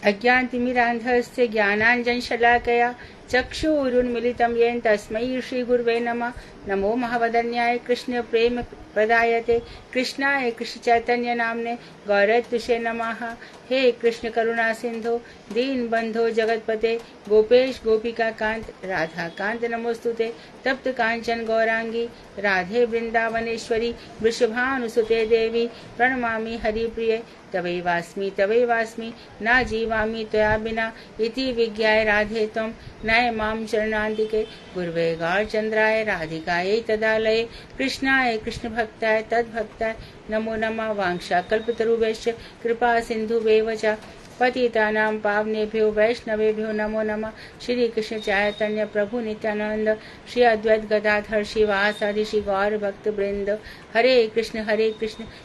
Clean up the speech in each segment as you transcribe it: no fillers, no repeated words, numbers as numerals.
अज्ञानतिमिरान्धस्य ज्ञानाञ्जनशलाकया चक्षुरुन्मीलितं येन तस्मै श्रीगुरुवे नमः। नमो महावदन्याय कृष्ण प्रेम प्रदायते कृष्णाय कृष्ण चैतन्य नामने गौरत्विषे नमः। हे कृष्ण करुणा सिंधु दीन बंधो जगतपते गोपेश गोपिका कांत राधा कांत नमोस्तुते। तप्त कांचन गौरांगी राधे वृंदावनेश्वरी वृषभानुसुते देवी प्रणमामि हरिप्रिये। तवैवास्मि न जीवामि त्वया बिना इति विज्ञाय राधे त्वं नय मां शरणान्तिके। गुरुवे गौरचन्द्राय राधिकायै तदालये कृष्णाय कृष्ण भक्ताय तद्भक्ताय नमो नमः। वाञ्छाकल्पतरुभ्यश्च कृपा सिन्धुभ्येव च पतितानां पावनेभ्यो वैष्णवेभ्यो नमो नमः। श्री कृष्ण चैतन्य प्रभु नित्यानंद श्री अद्वैत गदाधर श्रीवासादि श्री गौर भक्त वृंद। हरे कृष्ण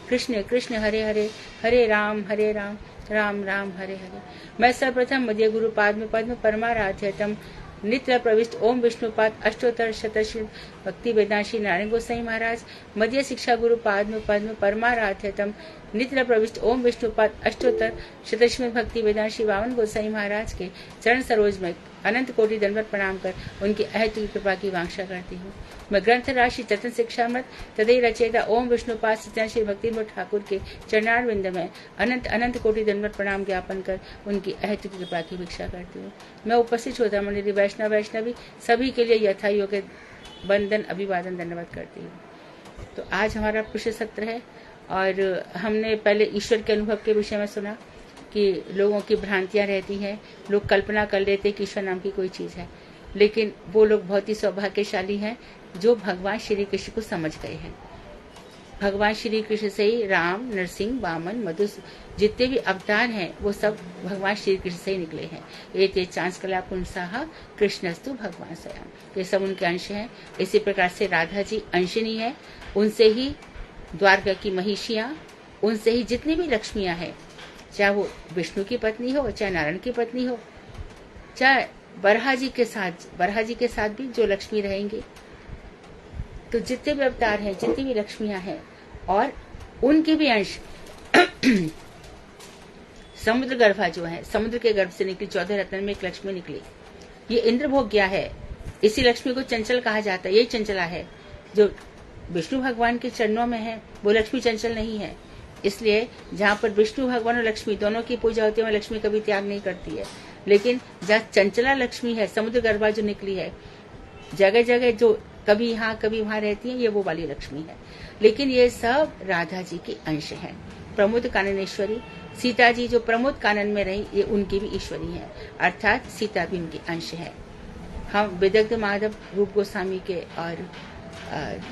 कृष्ण कृष्ण हरे हरे हरे राम राम राम हरे हरे। मैं सर्वप्रथम मध्य गुरु पाद्म पद्म परमाराध्यतम नित्य प्रविष्ट ओम विष्णुपाद अष्टोत्तर शतश्री भक्ति वेदांत श्री नारायण गोसाई महाराज मध्य शिक्षा गुरु पाद्म पद्म परमाराध्यतम नित्य प्रविष्ट ओम विष्णुपाद अष्टोत्तर शतश्री भक्ति वेदांत श्री वामन गोसाई महाराज के चरण सरोज में अनंत कोटि दंडवत प्रणाम कर उनकी अहेतु कृपा की वांछा करती हूँ। मैं ग्रंथ राशि चतन शिक्षामृत तदय रचयिता ओम विष्णुपाद सत्यान श्री भक्ति ठाकुर के चरणारविंद में अनंत अनंत कोटि दंडवत प्रणाम ज्ञापन कर उनकी अहेतु कृपा की भिक्षा करती हूँ। मैं उपस्थित श्रोता मंडली वैष्णवी सभी के लिए यथा योग्य वंदन अभिवादन धन्यवाद करती हूँ। तो आज हमारा पुरुष सत्र है और हमने पहले ईश्वर के अनुभव के विषय में सुना कि लोगों की भ्रांतियां रहती हैं। लोग कल्पना कर लेते कि ईश्वर नाम की कोई चीज है, लेकिन वो लोग बहुत ही सौभाग्यशाली हैं जो भगवान श्री कृष्ण को समझ गए हैं। भगवान श्री कृष्ण से ही राम, नरसिंह, वामन, मधु जितने भी अवतार हैं वो सब भगवान श्री कृष्ण से ही निकले हैं। ये चांसकला पुंसाह कृष्णस्तु भगवान स्वयं, ये सब उनके अंश हैं। इसी प्रकार से राधा जी अंशनी है, उनसे ही द्वारका की महिषियां, उनसे ही जितनी भी लक्ष्मियां हैं, चाहे वो विष्णु की पत्नी हो, चाहे नारायण की पत्नी हो, चाहे बरहा जी के साथ भी जो लक्ष्मी रहेंगे, तो जितने भी अवतार हैं, जितनी भी लक्ष्मियां हैं और उनके भी अंश समुद्र गर्भा जो है, समुद्र के गर्भ से निकली 14 रत्न में एक लक्ष्मी निकली। ये इंद्र भोग्या है, इसी लक्ष्मी को चंचल कहा जाता है। यही चंचला है जो विष्णु भगवान के चरणों में है, वो लक्ष्मी चंचल नहीं है। इसलिए जहाँ पर विष्णु भगवान और लक्ष्मी दोनों की पूजा होती है, वहाँ लक्ष्मी कभी त्याग नहीं करती है। लेकिन जहाँ चंचला लक्ष्मी है, समुद्र गर्भा जो निकली है, जगह जगह जो कभी यहाँ कभी वहाँ रहती है, ये वो वाली लक्ष्मी है। लेकिन ये सब राधा जी के अंश हैं। प्रमोद काननेश्वरी सीता जी जो प्रमोद कानन में रही, ये उनकी भी ईश्वरी है, अर्थात सीता भी उनकी अंश है। हम विदग्ध माधव रूप गोस्वामी के और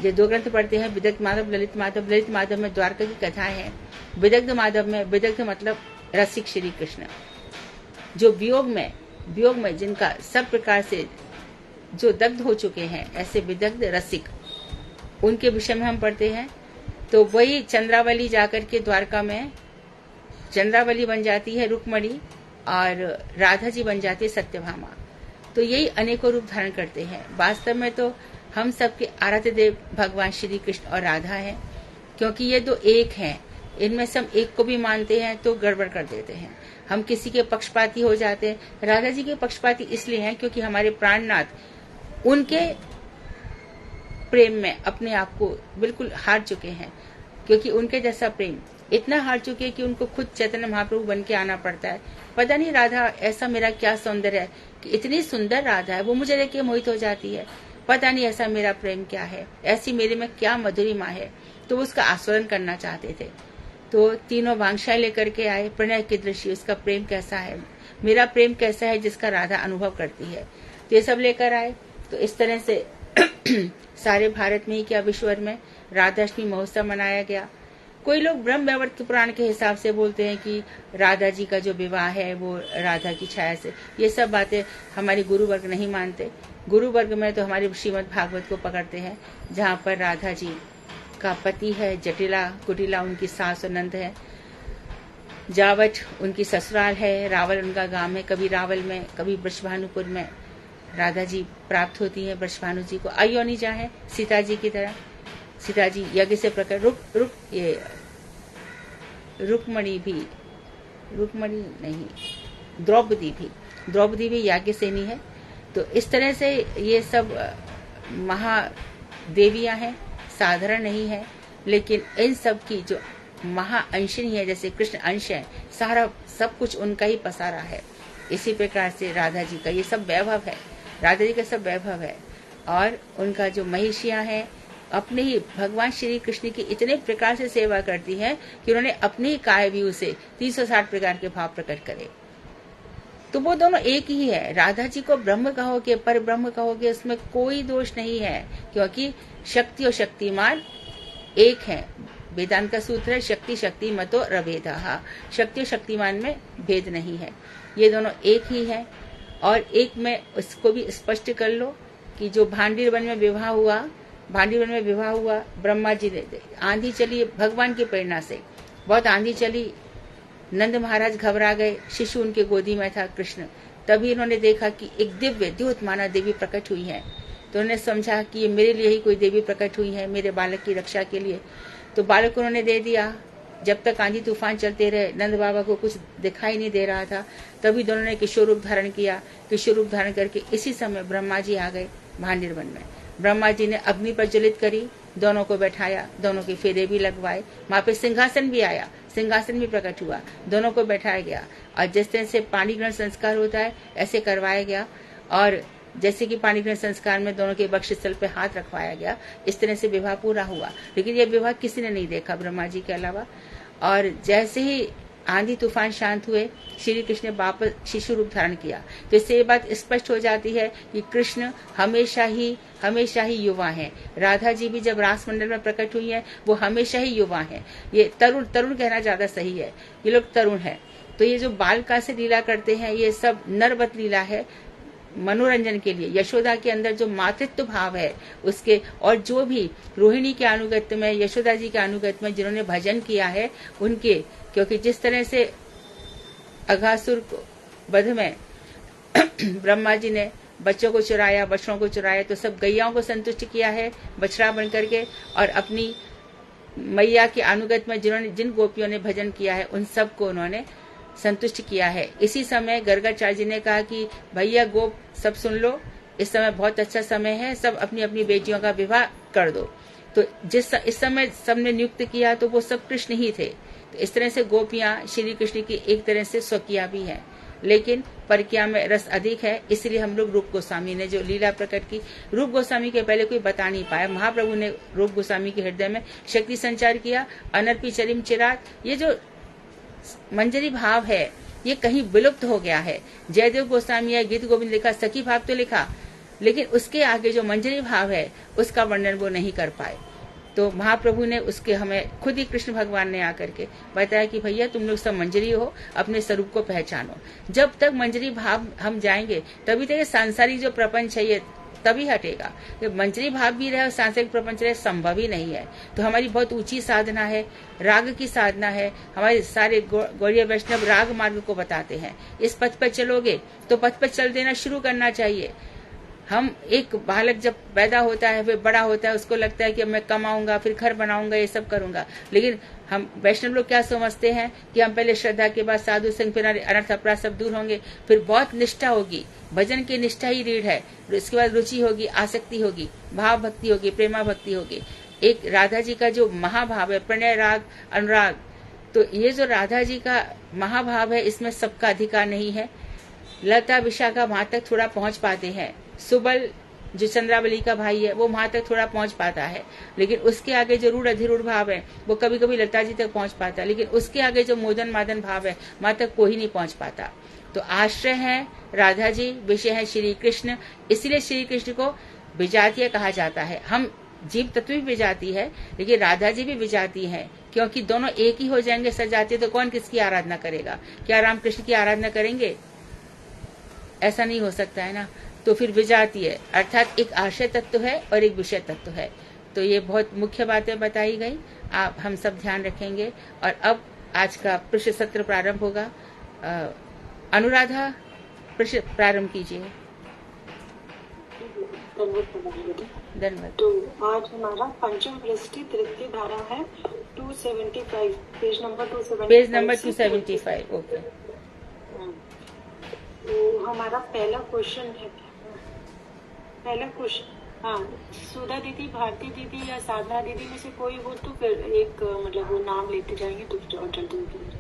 ये 2 ग्रंथ पढ़ते हैं, विदग्ध माधव ललित माधव। ललित माधव में द्वारका की कथाएं हैं, विदग्ध माधव में, विदग्ध मतलब रसिक श्री कृष्ण, जो वियोग में जिनका सब प्रकार से जो दग्ध हो चुके हैं, ऐसे विदग्ध रसिक, उनके विषय में हम पढ़ते हैं। तो वही चंद्रावली जाकर के द्वारका में चंद्रावली बन जाती है रुक्मणी और राधा जी बन जाती है सत्यभामा। तो यही अनेकों रूप धारण करते हैं। वास्तव में तो हम सबके आराध्य देव भगवान श्री कृष्ण और राधा हैं, क्योंकि ये 2 एक हैं। इनमें से हम एक को भी मानते हैं तो गड़बड़ कर देते हैं, हम किसी के पक्षपाती हो जाते हैं। राधा जी के पक्षपाती इसलिए हैं क्योंकि हमारे प्राणनाथ उनके प्रेम में अपने आप को बिल्कुल हार चुके हैं, क्योंकि उनके जैसा प्रेम इतना हार चुके हैं कि उनको खुद चैतन्य महाप्रभु बन के आना पड़ता है। पता नहीं राधा ऐसा मेरा क्या सौंदर्य है कि इतनी सुंदर राधा है, वो मुझे देख के मोहित हो जाती है। पता नहीं ऐसा मेरा प्रेम क्या है, ऐसी मेरे में क्या मधुरिमा है। तो उसका आस्वादन करना चाहते थे। तो तीनों वांछाएं लेकर के आए, प्रणय की दृष्टि, उसका प्रेम कैसा है, मेरा प्रेम कैसा है जिसका राधा अनुभव करती है, तो ये सब लेकर आए। तो इस तरह से सारे भारत में ही क्या विश्व में राधाष्टमी महोत्सव मनाया गया। कोई लोग ब्रह्म वैवर्त पुराण के हिसाब से बोलते हैं कि राधा जी का जो विवाह है वो राधा की छाया से। ये सब बातें हमारे गुरु वर्ग नहीं मानते। गुरु वर्ग में तो हमारे श्रीमद् भागवत को पकड़ते हैं, जहाँ पर राधा जी का पति है जटिला, कुटिला उनकी सास और नंद है, जावट उनकी ससुराल है, रावल उनका गांव है। कभी रावल में, कभी वृषभानुपुर में राधा जी प्राप्त होती है वृषभानु जी को। अयोनी जा है सीता जी की तरह। सीता जी यज्ञ से प्रकट रुक्मणी नहीं, द्रौपदी भी याज्ञसेनी है। तो इस तरह से ये सब महादेवियां हैं, साधारण नहीं है, लेकिन इन सब की जो महाअंशिनी है, जैसे कृष्ण अंश है, सारा सब कुछ उनका ही पसारा है। इसी प्रकार से राधा जी का ये सब वैभव है, राधा जी का सब वैभव है। और उनका जो महिषियां हैं अपने ही भगवान श्री कृष्ण की इतने प्रकार से सेवा करती है कि उन्होंने अपने ही काय व्यू से 360 प्रकार के भाव प्रकट करे। तो वो दोनों एक ही है। राधा जी को ब्रह्म कहोगे, पर ब्रह्म कहोगे, उसमें कोई दोष नहीं है, क्योंकि शक्ति और शक्तिमान एक है। वेदांत का सूत्र है शक्ति शक्ति मतो रभेदः, शक्ति और शक्तिमान में भेद नहीं है, ये दोनों एक ही है। और एक में उसको भी स्पष्ट कर लो कि जो भांडीर वन में विवाह हुआ, ब्रह्मा जी ने, आंधी चली भगवान की प्रेरणा से, बहुत आंधी चली, नंद महाराज घबरा गए, शिशु उनके गोदी में था कृष्ण। तभी इन्होंने देखा कि एक दिव्य द्योतमाना देवी प्रकट हुई है, तो उन्होंने समझा कि ये मेरे लिए ही कोई देवी प्रकट हुई है, मेरे बालक की रक्षा के लिए। तो बालक उन्होंने दे दिया। जब तक आंधी तूफान चलते रहे, नंद बाबा को कुछ दिखाई नहीं दे रहा था, तभी दोनों ने किशोर रूप धारण किया। किशोर रूप धारण करके इसी समय ब्रह्मा जी आ गए भांडीर वन में। ब्रह्मा जी ने अग्नि प्रज्वलित करी, दोनों को बैठाया, दोनों के फेरे भी लगवाए, वहां पे सिंहासन भी आया, सिंहासन भी प्रकट हुआ, दोनों को बैठाया गया। और जिस तरह से पाणी ग्रहण संस्कार होता है ऐसे करवाया गया, और जैसे कि पाणी ग्रहण संस्कार में दोनों के वक्षस्थल पे हाथ रखवाया गया, इस तरह से विवाह पूरा हुआ। लेकिन यह विवाह किसी ने नहीं देखा ब्रह्मा जी के अलावा। और जैसे ही आंधी तूफान शांत हुए, श्री कृष्ण ने वापस शिशु रूप धारण किया। तो इससे ये बात स्पष्ट हो जाती है कि कृष्ण हमेशा ही युवा हैं। राधा जी भी जब रास मंडल में प्रकट हुई हैं, वो हमेशा ही युवा हैं। ये तरुण कहना ज्यादा सही है, ये लोग तरुण हैं। तो ये जो बाल का से लीला करते हैं, ये सब नरवत लीला है, मनोरंजन के लिए। यशोदा के अंदर जो मातृत्व भाव है उसके, और जो भी रोहिणी के अनुगत्य में, यशोदा जी के अनुगत्य में जिन्होंने भजन किया है उनके, क्योंकि जिस तरह से अघासुर को वध में ब्रह्मा जी ने बच्चों को चुराया, बछड़ों को चुराया, तो सब गैयाओं को संतुष्ट किया है बछड़ा बन करके, और अपनी मैया के अनुगत्य में जिन गोपियों ने भजन किया है उन सबको उन्होंने संतुष्ट किया है। इसी समय गर्गाचार्य जी ने कहा कि भैया गोप सब सुन लो, इस समय बहुत अच्छा समय है, सब अपनी अपनी बेटियों का विवाह कर दो। तो इस समय सबने नियुक्त किया तो वो सब कृष्ण ही थे। तो इस तरह से गोपियां श्री कृष्ण की एक तरह से स्वकिया भी है, लेकिन परकिया में रस अधिक है। इसलिए हम लोग रूप गोस्वामी ने जो लीला प्रकट की, रूप गोस्वामी के पहले कोई बता नहीं पाया। महाप्रभु ने रूप गोस्वामी के हृदय में शक्ति संचार किया। अनर्पी चरिम चिरात, ये जो मंजरी भाव है ये कहीं विलुप्त हो गया है। जयदेव गोस्वामी या गीत गोविंद लिखा, सखी भाव तो लिखा, लेकिन उसके आगे जो मंजरी भाव है उसका वर्णन वो नहीं कर पाए। तो महाप्रभु ने उसके हमें खुद ही कृष्ण भगवान ने आकर के बताया कि भैया तुम लोग सब मंजरी हो, अपने स्वरूप को पहचानो। जब तक मंजरी भाव हम जाएंगे तभी तक सांसारिक जो प्रपंच है ये तभी हटेगा। जब मंजरी भाव भी रहे और सांसारिक प्रपंच रहे, संभव ही नहीं है। तो हमारी बहुत ऊंची साधना है, राग की साधना है। हमारे सारे गौड़ीय वैष्णव राग मार्ग को बताते हैं। इस पथ पर चलोगे तो पथ पर चल देना शुरू करना चाहिए। हम एक बालक जब पैदा होता है, फिर बड़ा होता है, उसको लगता है कि अब मैं कमाऊंगा, फिर घर बनाऊंगा, ये सब करूंगा। लेकिन हम वैष्णव लोग क्या समझते हैं कि हम पहले श्रद्धा के बाद साधु संग, फिर अनर्थ अपराध सब दूर होंगे, फिर बहुत निष्ठा होगी, भजन की निष्ठा ही रीढ़ है, इसके बाद रुचि होगी, आसक्ति होगी, भाव भक्ति होगी, प्रेमा भक्ति होगी। एक राधा जी का जो महाभाव है, प्रणय राग अनुराग, तो ये जो राधा जी का महाभाव है इसमें सबका अधिकार नहीं है। लता विशाखा वहां तक थोड़ा पहुंच पाते हैं, सुबल जो चंद्रावली का भाई है वो वहां तक थोड़ा पहुंच पाता है, लेकिन उसके आगे जो रूढ़ अधिरूढ़ भाव है वो कभी कभी लता जी तक पहुंच पाता है, लेकिन उसके आगे जो मोदन मादन भाव है वहां तक कोई नहीं पहुंच पाता। तो आश्रय है राधा जी, विषय है श्री कृष्ण, इसलिए श्री कृष्ण को विजातीय कहा जाता है। हम जीव तत्व भी विजाती है, लेकिन राधा जी भी विजाती है, क्योंकि दोनों एक ही हो जाएंगे सजातीय, तो कौन किसकी आराधना करेगा? क्या राम कृष्ण की आराधना करेंगे? ऐसा नहीं हो सकता है ना। तो फिर विजातीय अर्थात एक आश्रय तत्व है और एक विषय तत्व है। तो ये बहुत मुख्य बातें बताई गई, आप हम सब ध्यान रखेंगे। और अब आज का पृष्ठ सत्र प्रारंभ होगा। अनुराधा पृष्ठ प्रारंभ कीजिए। धन्यवाद। तो आज हमारा पंचम पृष्ठ तृतीय धारा है 275, page number 275। Page number 275, okay. हमारा पहला क्वेश्चन है, पहला क्वेश्चन, हाँ, सुधा दीदी, भारती दीदी या साधना दीदी में से कोई हो तो फिर एक मतलब वो नाम लेते जाएंगे तो फिर और जल्दी हो जाएगा।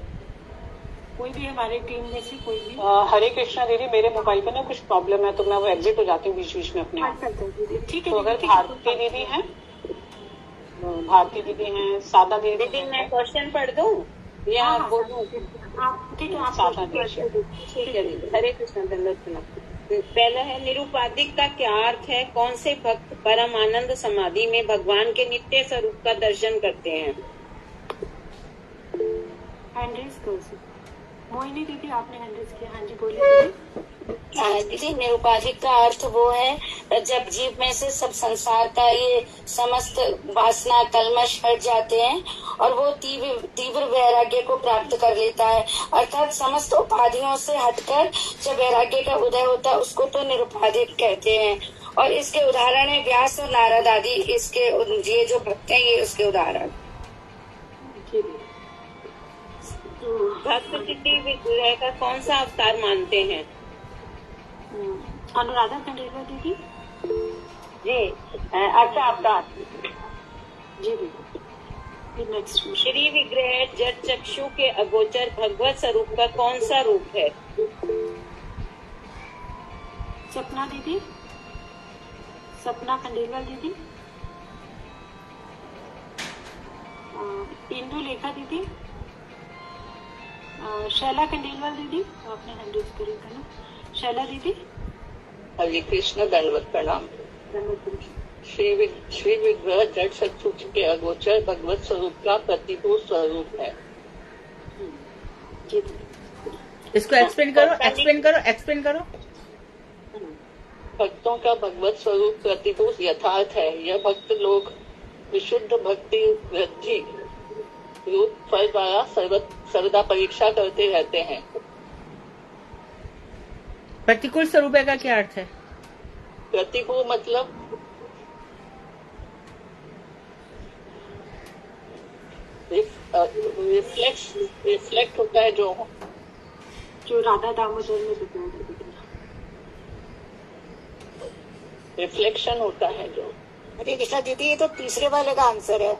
कोई भी हमारे टीम में से कोई भी। हरे कृष्णा दीदी, मेरे मोबाइल पे ना कुछ प्रॉब्लम है तो मैं वो एग्जिट हो जाती हूँ बीच बीच में अपने आप। अच्छा दीदी, ठीक है। तो अगर भारती दीदी हैं, भारती दीदी हैं, सादा दीदी दीदी मैं क्वेश्चन पढ़ दूं या हाँ, बोलूं? आप ठीक है, आप सादा क्वेश्चन दीदी। ठीक है दीदी। हरे कृष्ण, दंडवत प्रणाम। पहला है, निरुपाधिक का क्या अर्थ है? कौन से भक्त परम आनंद समाधि में भगवान के नित्य स्वरूप का दर्शन करते हैं? हैंड रेज कर सकते। मोहिनी दीदी, आपने हैंड रेज किया। हाँ जी, बोलिए दीदी। दीदी, निरुपाधिक का अर्थ वो है जब जीव में से सब संसार का ये समस्त वासना कल्मश हट जाते हैं और वो तीव्र वैराग्य को प्राप्त कर लेता है, अर्थात समस्त उपाधियों से हटकर जब वैराग्य का उदय होता है उसको तो निरुपाधिक कहते हैं। और इसके उदाहरण है व्यास और नारद आदि, इसके ये जो भक्त हैं ये उसके उदाहरण। भक्त चिट्ठी विग्रह का कौन सा अवतार मानते हैं? अनुराधा खंडेलवाल दीदी। जी, अच्छा अवतार। जी दीदी, नेक्स्ट क्वेश्चन। श्री विग्रह जड़ चक्षु के अगोचर भगवत स्वरूप का कौन सा रूप है? सपना दीदी, सपना खंडेलवाल दीदी। इंदु लेखा दीदी। शैला खंडेलवाल दीदी, आपने हैंड रेज करी था ना। शैला दीदी। हरे कृष्ण, दंडवत प्रणाम। श्री विग्रह जड़ चक्षु के अगोचर भगवत स्वरूप का प्रतिभूत स्वरूप है। इसको एक्सप्लेन करो, एक्सप्लेन करो, एक्सप्लेन करो। भक्तों का भगवत स्वरूप प्रतिभूत यथार्थ है। यह भक्त लोग विशुद्ध भक्ति वृद्धि रूप फल द्वारा सर्वदा परीक्षा करते रहते हैं। प्रतिकूल स्वरूप का क्या अर्थ है? प्रतिकूल मतलब रिफ्लेक्ट होता है, जो राधा दामोदर में बताया, रिफ्लेक्शन होता है जो। हरे कृष्णा दीदी, ये तो तीसरे वाले का आंसर है।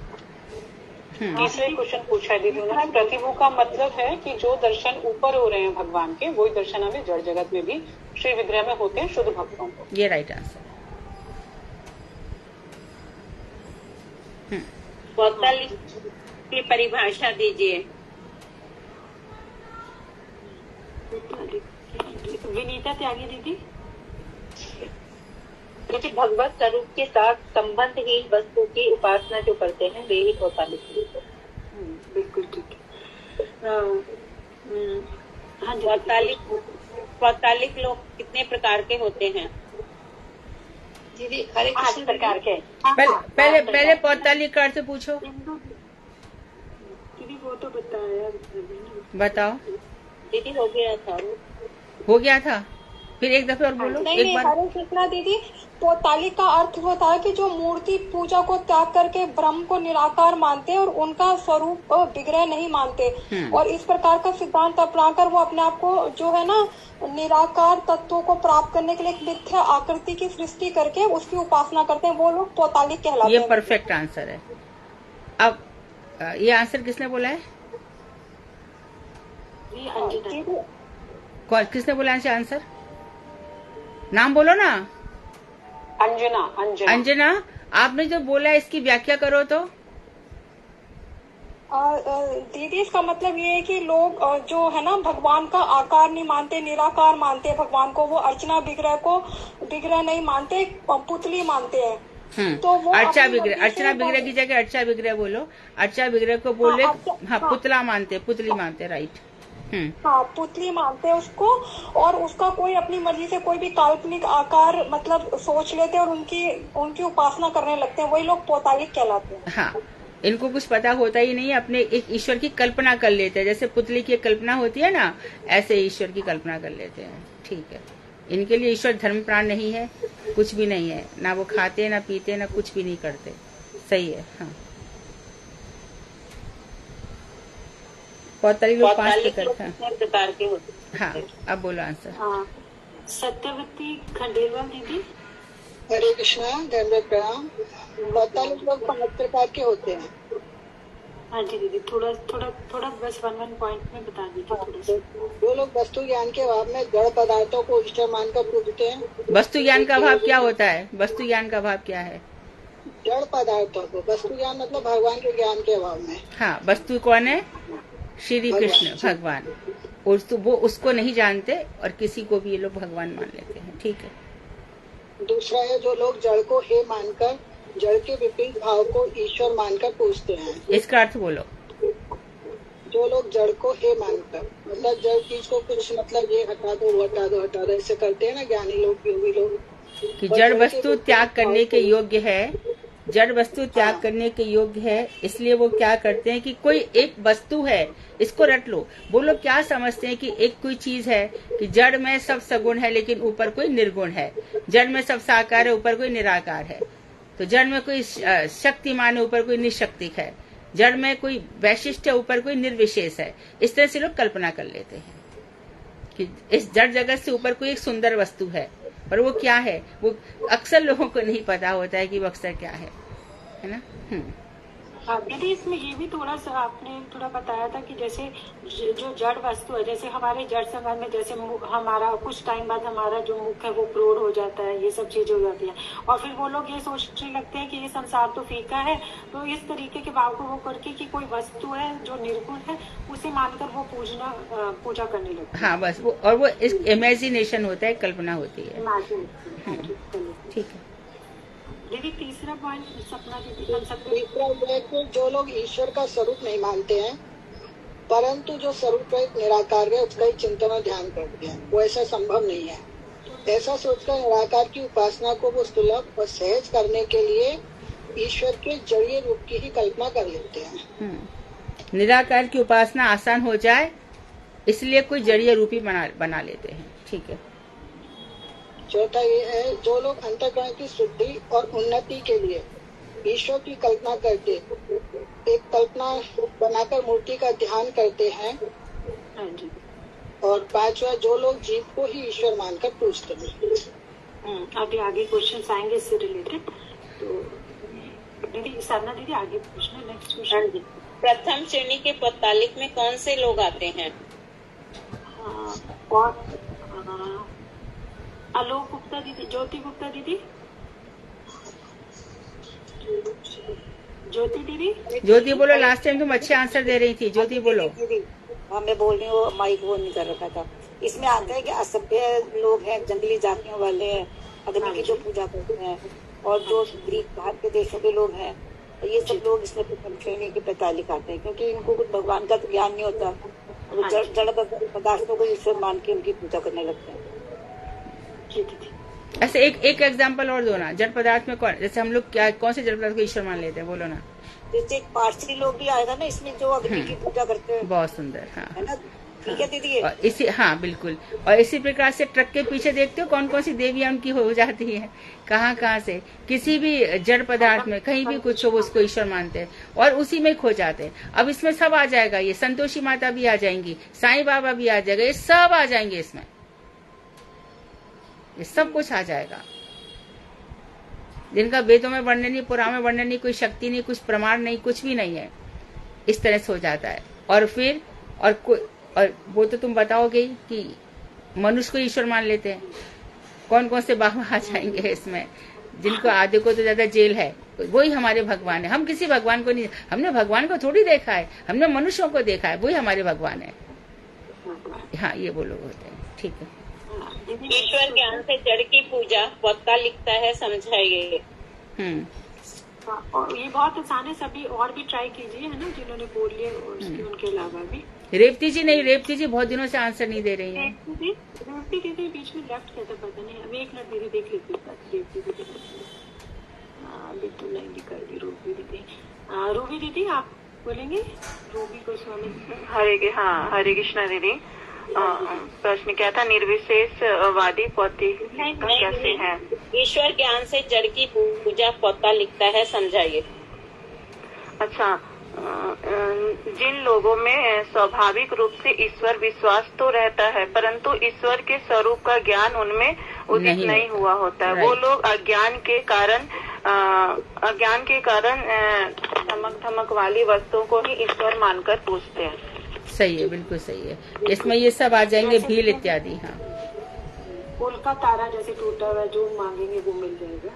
तीसरे क्वेश्चन पूछा है दीदी उन्होंने। प्रतिभू का मतलब है कि जो दर्शन ऊपर हो रहे हैं भगवान के, वही दर्शन हमें जड़ जगत में भी श्री विग्रह में होते हैं शुद्ध भक्तों को। ये राइट आंसर है। पौतालिक की परिभाषा दीजिए। विनीता त्यागी दीदी। क्योंकि भगवत स्वरूप के साथ संबंधहीन वस्तु की उपासना जो करते हैं वे ही पौतालिक। बिल्कुल ठीक है। हाँ जी, पौतालिक लोग कितने प्रकार के होते हैं? दीदी, हरे आठ कृष्ण प्रकार के। पहले पौतालिक का अर्थ पूछो। दीदी वो तो बताया। बताओ। दीदी हो गया था। हो गया था, फिर एक दफे और बोलो। एक बार। हरे कृष्णा दीदी, पौतालिक का अर्थ होता है कि जो मूर्ति पूजा को त्याग करके ब्रह्म को निराकार मानते हैं और उनका स्वरूप विग्रह नहीं मानते, और इस प्रकार का सिद्धांत अपनाकर वो अपने आप को जो है ना निराकार तत्वों को प्राप्त करने के लिए एक मिथ्या आकृति की सृष्टि करके उसकी उपासना करते हैं, वो लोग पौतालिक कहलाते हैं। ये परफेक्ट आंसर है। अब ये आंसर किसने बोला है? किसने बोला आंसर? नाम बोलो ना। अंजना। अंजना, आपने जो बोला इसकी व्याख्या करो तो। दीदी, इसका मतलब ये है कि लोग जो है ना भगवान का आकार नहीं मानते, निराकार मानते भगवान को, वो अर्चना विग्रह को विग्रह नहीं मानते, पुतली मानते हैं। तो वो अर्चा विग्रह, अर्चना विग्रह की जगह अर्चा विग्रह बोलो। अर्चा विग्रह को बोले पुतला मानते, पुतली मानते, राइट। हाँ, पुतली मानते हैं उसको, और उसका कोई अपनी मर्जी से कोई भी काल्पनिक आकार मतलब सोच लेते हैं और उनकी उपासना करने लगते हैं, वही लोग पौतालिक कहलाते हैं। हाँ, इनको कुछ पता होता ही नहीं, अपने एक ईश्वर की कल्पना कर लेते हैं। जैसे पुतली की कल्पना होती है ना, ऐसे ईश्वर की कल्पना कर लेते हैं। ठीक है, इनके लिए ईश्वर धर्म प्राण नहीं है, कुछ भी नहीं है, ना वो खाते ना पीते ना कुछ भी नहीं करते। सही है। हाँ, पौतालिक लोग 5 प्रकार के होते हैं। हाँ, अब बोलो आंसर। हाँ, सत्यवती खंडेलवाल दीदी। हरे कृष्णा, दंडवत प्रणाम। 45 लोग 5 प्रकार के होते हैं। हाँ जी दीदी, थोड़ा बस वन पॉइंट में बता दीजिए थोड़ा सा। जो लोग वस्तु ज्ञान के अभाव में जड़ पदार्थों को ईश्वर मानकर पूजते हैं। वस्तु ज्ञान का भाव क्या होता है? वस्तु ज्ञान का भाव क्या है? जड़ पदार्थों को, वस्तु ज्ञान मतलब भगवान के ज्ञान के अभाव में। हाँ, वस्तु कौन है? श्री कृष्ण भगवान। वो उसको नहीं जानते और किसी को भी ये लोग भगवान मान लेते हैं। ठीक है। दूसरा है जो लोग जड़ को हे मानकर जड़ के विपरीत भाव को ईश्वर मानकर पूजते हैं। इसका अर्थ बोलो। जो लोग जड़ को हे मानकर, मतलब जड़ चीज को कुछ मतलब ये हटा दो, वो हटा दो, हटा दो, ऐसे करते हैं ना ज्ञानी लोग, योगी लोग, कि जड़ वस्तु त्याग करने के योग्य है। जड़ वस्तु त्याग करने के योग्य है, इसलिए वो क्या करते हैं कि कोई एक वस्तु है, इसको रट लो। वो लोग क्या समझते हैं कि एक कोई चीज है कि जड़ में सब सगुण है लेकिन ऊपर कोई निर्गुण है, जड़ में सब साकार है ऊपर कोई निराकार है, तो जड़ में कोई शक्तिमान है ऊपर कोई निशक्तिक है, जड़ में कोई वैशिष्ट है ऊपर कोई निर्विशेष है। इस तरह से लोग कल्पना कर लेते हैं कि इस जड़ जगत से ऊपर कोई एक सुंदर वस्तु है, पर वो क्या है वो अक्सर लोगों को नहीं पता होता है कि वो अक्सर क्या है ना। दीदी इसमें ये भी थोड़ा सा आपने थोड़ा बताया था कि जैसे जो जड़ वस्तु है, जैसे हमारे जड़ संबंध में जैसे हमारा कुछ टाइम बाद हमारा जो मुख है वो प्रौढ़ हो जाता है, ये सब चीजें हो जाती है, और फिर वो लोग ये सोचने लगते हैं कि ये संसार तो फीका है, तो इस तरीके के भाव को वो करके कि कोई वस्तु है जो निर्गुण है उसे मानकर वो पूजा करने लगते हैं। हाँ बस वो, और वो इमेजिनेशन होता है, कल्पना होती है। ठीक है दीदी। तीसरा पॉइंट सपना दीदी। तीसरा है कि जो लोग ईश्वर का स्वरूप नहीं मानते हैं परंतु जो स्वरूप निराकार है उसका ही चिंतन और ध्यान करते हैं, वो ऐसा संभव नहीं है। ऐसा सोचकर निराकार की उपासना को वो सुलभ और सहज करने के लिए ईश्वर के जड़ीय रूप की ही कल्पना कर लेते हैं। निराकार की उपासना आसान हो जाए इसलिए कोई जड़ीय रूपी बना लेते हैं। ठीक है। चौथा ये है जो लोग अंतःकरण की शुद्धि और उन्नति के लिए ईश्वर की कल्पना करते, एक कल्पना बनाकर मूर्ति का ध्यान करते हैं। और पांचवा जो लोग जीव को ही ईश्वर मानकर पूजते हैं। अभी आगे क्वेश्चन आएंगे इससे रिलेटेड, तो दीदी साधना दीदी आगे पूछना नेक्स्ट क्वेश्चन। प्रथम श्रेणी के पतालिक में कौन से लोग आते हैं? आलोक गुप्ता दीदी, ज्योति गुप्ता दीदी, ज्योति दीदी। ज्योति बोलो, लास्ट टाइम तुम अच्छे आंसर दे रही थी। ज्योति बोलो। हाँ मैं बोल रही हूँ, माइक वो नहीं कर रखा था। इसमें आता है कि असभ्य लोग हैं, जंगली जातियों वाले हैं, अग्नि की जो पूजा करते हैं, और जो ग्रीक बाहर के देशों के लोग हैं, ये सब लोग इसमें प्रथम श्रेणी के पैतालिक आते हैं, क्योंकि इनको कुछ भगवान का तो ज्ञान नहीं होता, वो जड़ पदार्थों को ईश्वर मान के उनकी पूजा करने लगते हैं। ऐसे एक एग्जांपल और दो ना। जड़ पदार्थ में कौन, जैसे हम लोग क्या कौन से जड़ पदार्थ को ईश्वर मान लेते हैं, बोलो ना। जैसे एक पारसी लोग भी आएगा ना इसमें जो अग्नि की पूजा करते हैं। बहुत सुंदर। हाँ है ना, ठीक है दीदी। और इसी, हाँ बिल्कुल। और इसी प्रकार से ट्रक के पीछे देखते हो कौन कौन सी देवियां उनकी हो जाती है, कहाँ से, किसी भी जड़ पदार्थ में कहीं भी कुछ हो उसको ईश्वर मानते हैं और उसी में खो जाते हैं। अब इसमें सब आ जाएगा, ये संतोषी माता भी आ जाएंगी, साईं बाबा भी आ जाएगा, ये सब आ जाएंगे इसमें, ये सब कुछ आ जाएगा। जिनका वेदों में वर्णन नहीं, पुराण में वर्णन नहीं, कोई शक्ति नहीं, कुछ प्रमाण नहीं, कुछ भी नहीं है, इस तरह से हो जाता है। और फिर और वो तो तुम बताओगे कि मनुष्य को ईश्वर मान लेते हैं, कौन कौन से बाबा आ जाएंगे इसमें, जिनको आधे को तो ज्यादा जेल है, वही हमारे भगवान है। हम किसी भगवान को नहीं, हमने भगवान को थोड़ी देखा है, हमने मनुष्यों को देखा है, वही हमारे भगवान है। हाँ ये वो लोग होते हैं। ठीक है। ईश्वर ज्ञान से जड़ की पूजा पता लिखता है, समझाइए। और ये बहुत आसान है, सभी और भी ट्राई कीजिए, है ना, जिन्होंने बोल लिया उनके अलावा भी। रेवती जी नहीं, रेवती जी बहुत दिनों से आंसर नहीं दे रही है। रेवती दीदी बीच में लेफ्ट किया था, पता नहीं, अभी एक मिनट दीदी देख लेती हूँ। रेवती दीदी अभी तो नहीं कर दी। रूबी दीदी, रूबी दीदी आप बोलेंगे? रूबी गोस्वामी। हरे कृष्णा दीदी। प्रश्न क्या था? निर्विशेष वादी पौती कैसे है? ईश्वर ज्ञान से जड़ की पूजा पता लिखता है, समझाइए। अच्छा, जिन लोगों में स्वाभाविक रूप से ईश्वर विश्वास तो रहता है, परंतु ईश्वर के स्वरूप का ज्ञान उनमें उदित नहीं हुआ होता है, वो लोग अज्ञान के कारण धमक धमक वाली वस्तुओं को ही ईश्वर मानकर पूजते हैं। सही है, बिल्कुल सही है। इसमें ये सब आ जाएंगे, भील इत्यादि। हाँ, फूल का तारा जैसे टूटा हुआ, जो मांगेंगे वो मिल जाएगा।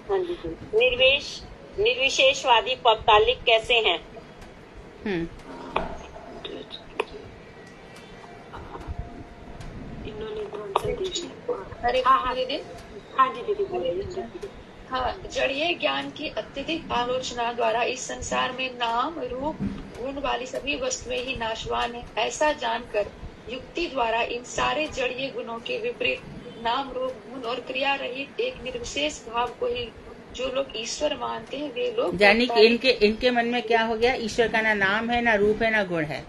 हाँ जी। निर्विशेषवादी पौतालिक कैसे हैं? इन्होंने तो आंसर दे दिया। हरे हाँ दीदी। हाँ जी दीदी बोलिए। हाँ, जड़ीय ज्ञान की अत्यधिक आलोचना द्वारा इस संसार में नाम रूप गुण वाली सभी वस्तुएं ही नाशवान है, ऐसा जानकर युक्ति द्वारा इन सारे जड़ीय गुणों के विपरीत नाम रूप गुण और क्रिया रहित एक निर्विशेष भाव को ही जो लोग ईश्वर मानते हैं वे लोग, यानी कि इनके मन में क्या हो गया, ईश्वर का ना नाम है, ना रूप है, ना गुण है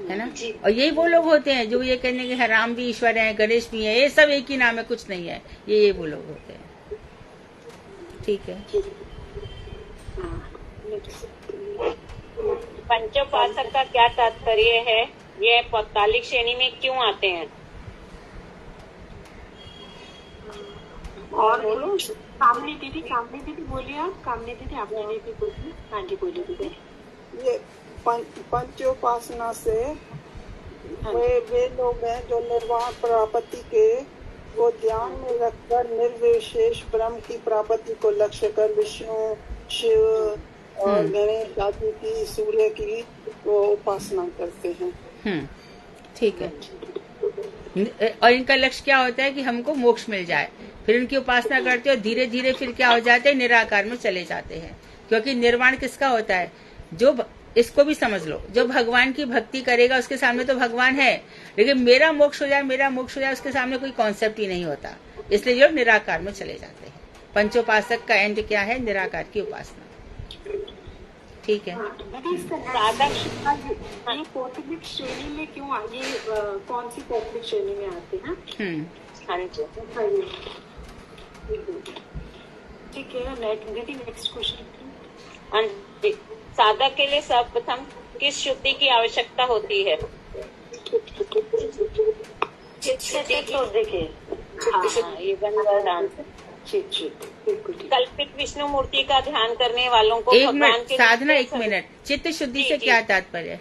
ना। और यही वो लोग होते हैं जो ये कहने के राम भी ईश्वर है, गणेश भी है, ये सब एक ही नाम है, कुछ नहीं है, ये वो लोग होते हैं। ठीक है। पंचोपासक का क्या तात्पर्य है? ये पौतालिक श्रेणी में क्यों आते हैं? और बोलो। कामनी दीदी बोलिए आप। कामनी दीदी आपने भी बोली। हाँ जी बोलिए दीदी। ये पंचोपासना से वे लोग हैं जो निर्वाण प्राप्ति के वो ध्यान में रखकर निर्विशेष ब्रह्म की प्राप्ति को लक्ष्य कर विष्णु, शिव और गणेश आदि की, सूर्य की वो उपासना करते हैं। ठीक है। और इनका लक्ष्य क्या होता है कि हमको मोक्ष मिल जाए, फिर इनकी उपासना करते हो, धीरे धीरे फिर क्या हो जाते हैं, निराकार में चले जाते हैं। क्योंकि निर्वाण किसका होता है? जो, इसको भी समझ लो, जो भगवान की भक्ति करेगा उसके सामने तो भगवान है, लेकिन मेरा मोक्ष हो जाए उसके सामने कोई कॉन्सेप्ट ही नहीं होता, इसलिए लोग निराकार में चले जाते हैं। पंचोपासक का एंड क्या है? निराकार की उपासना। ठीक है। ये पौतलिक श्रेणी में क्यों आगे, कौन सी पौतलिक श्रेणी में आते हैं? हाँ जी। ठीक है। दीदी नेक्स्ट क्वेश्चन। साधक के लिए सर्वप्रथम किस शुद्धि की आवश्यकता होती है? ये बन आंसर। कल्पित विष्णु मूर्ति का ध्यान करने वालों को भगवान के साधना। एक मिनट, चित्त शुद्धि से क्या तात्पर्य है?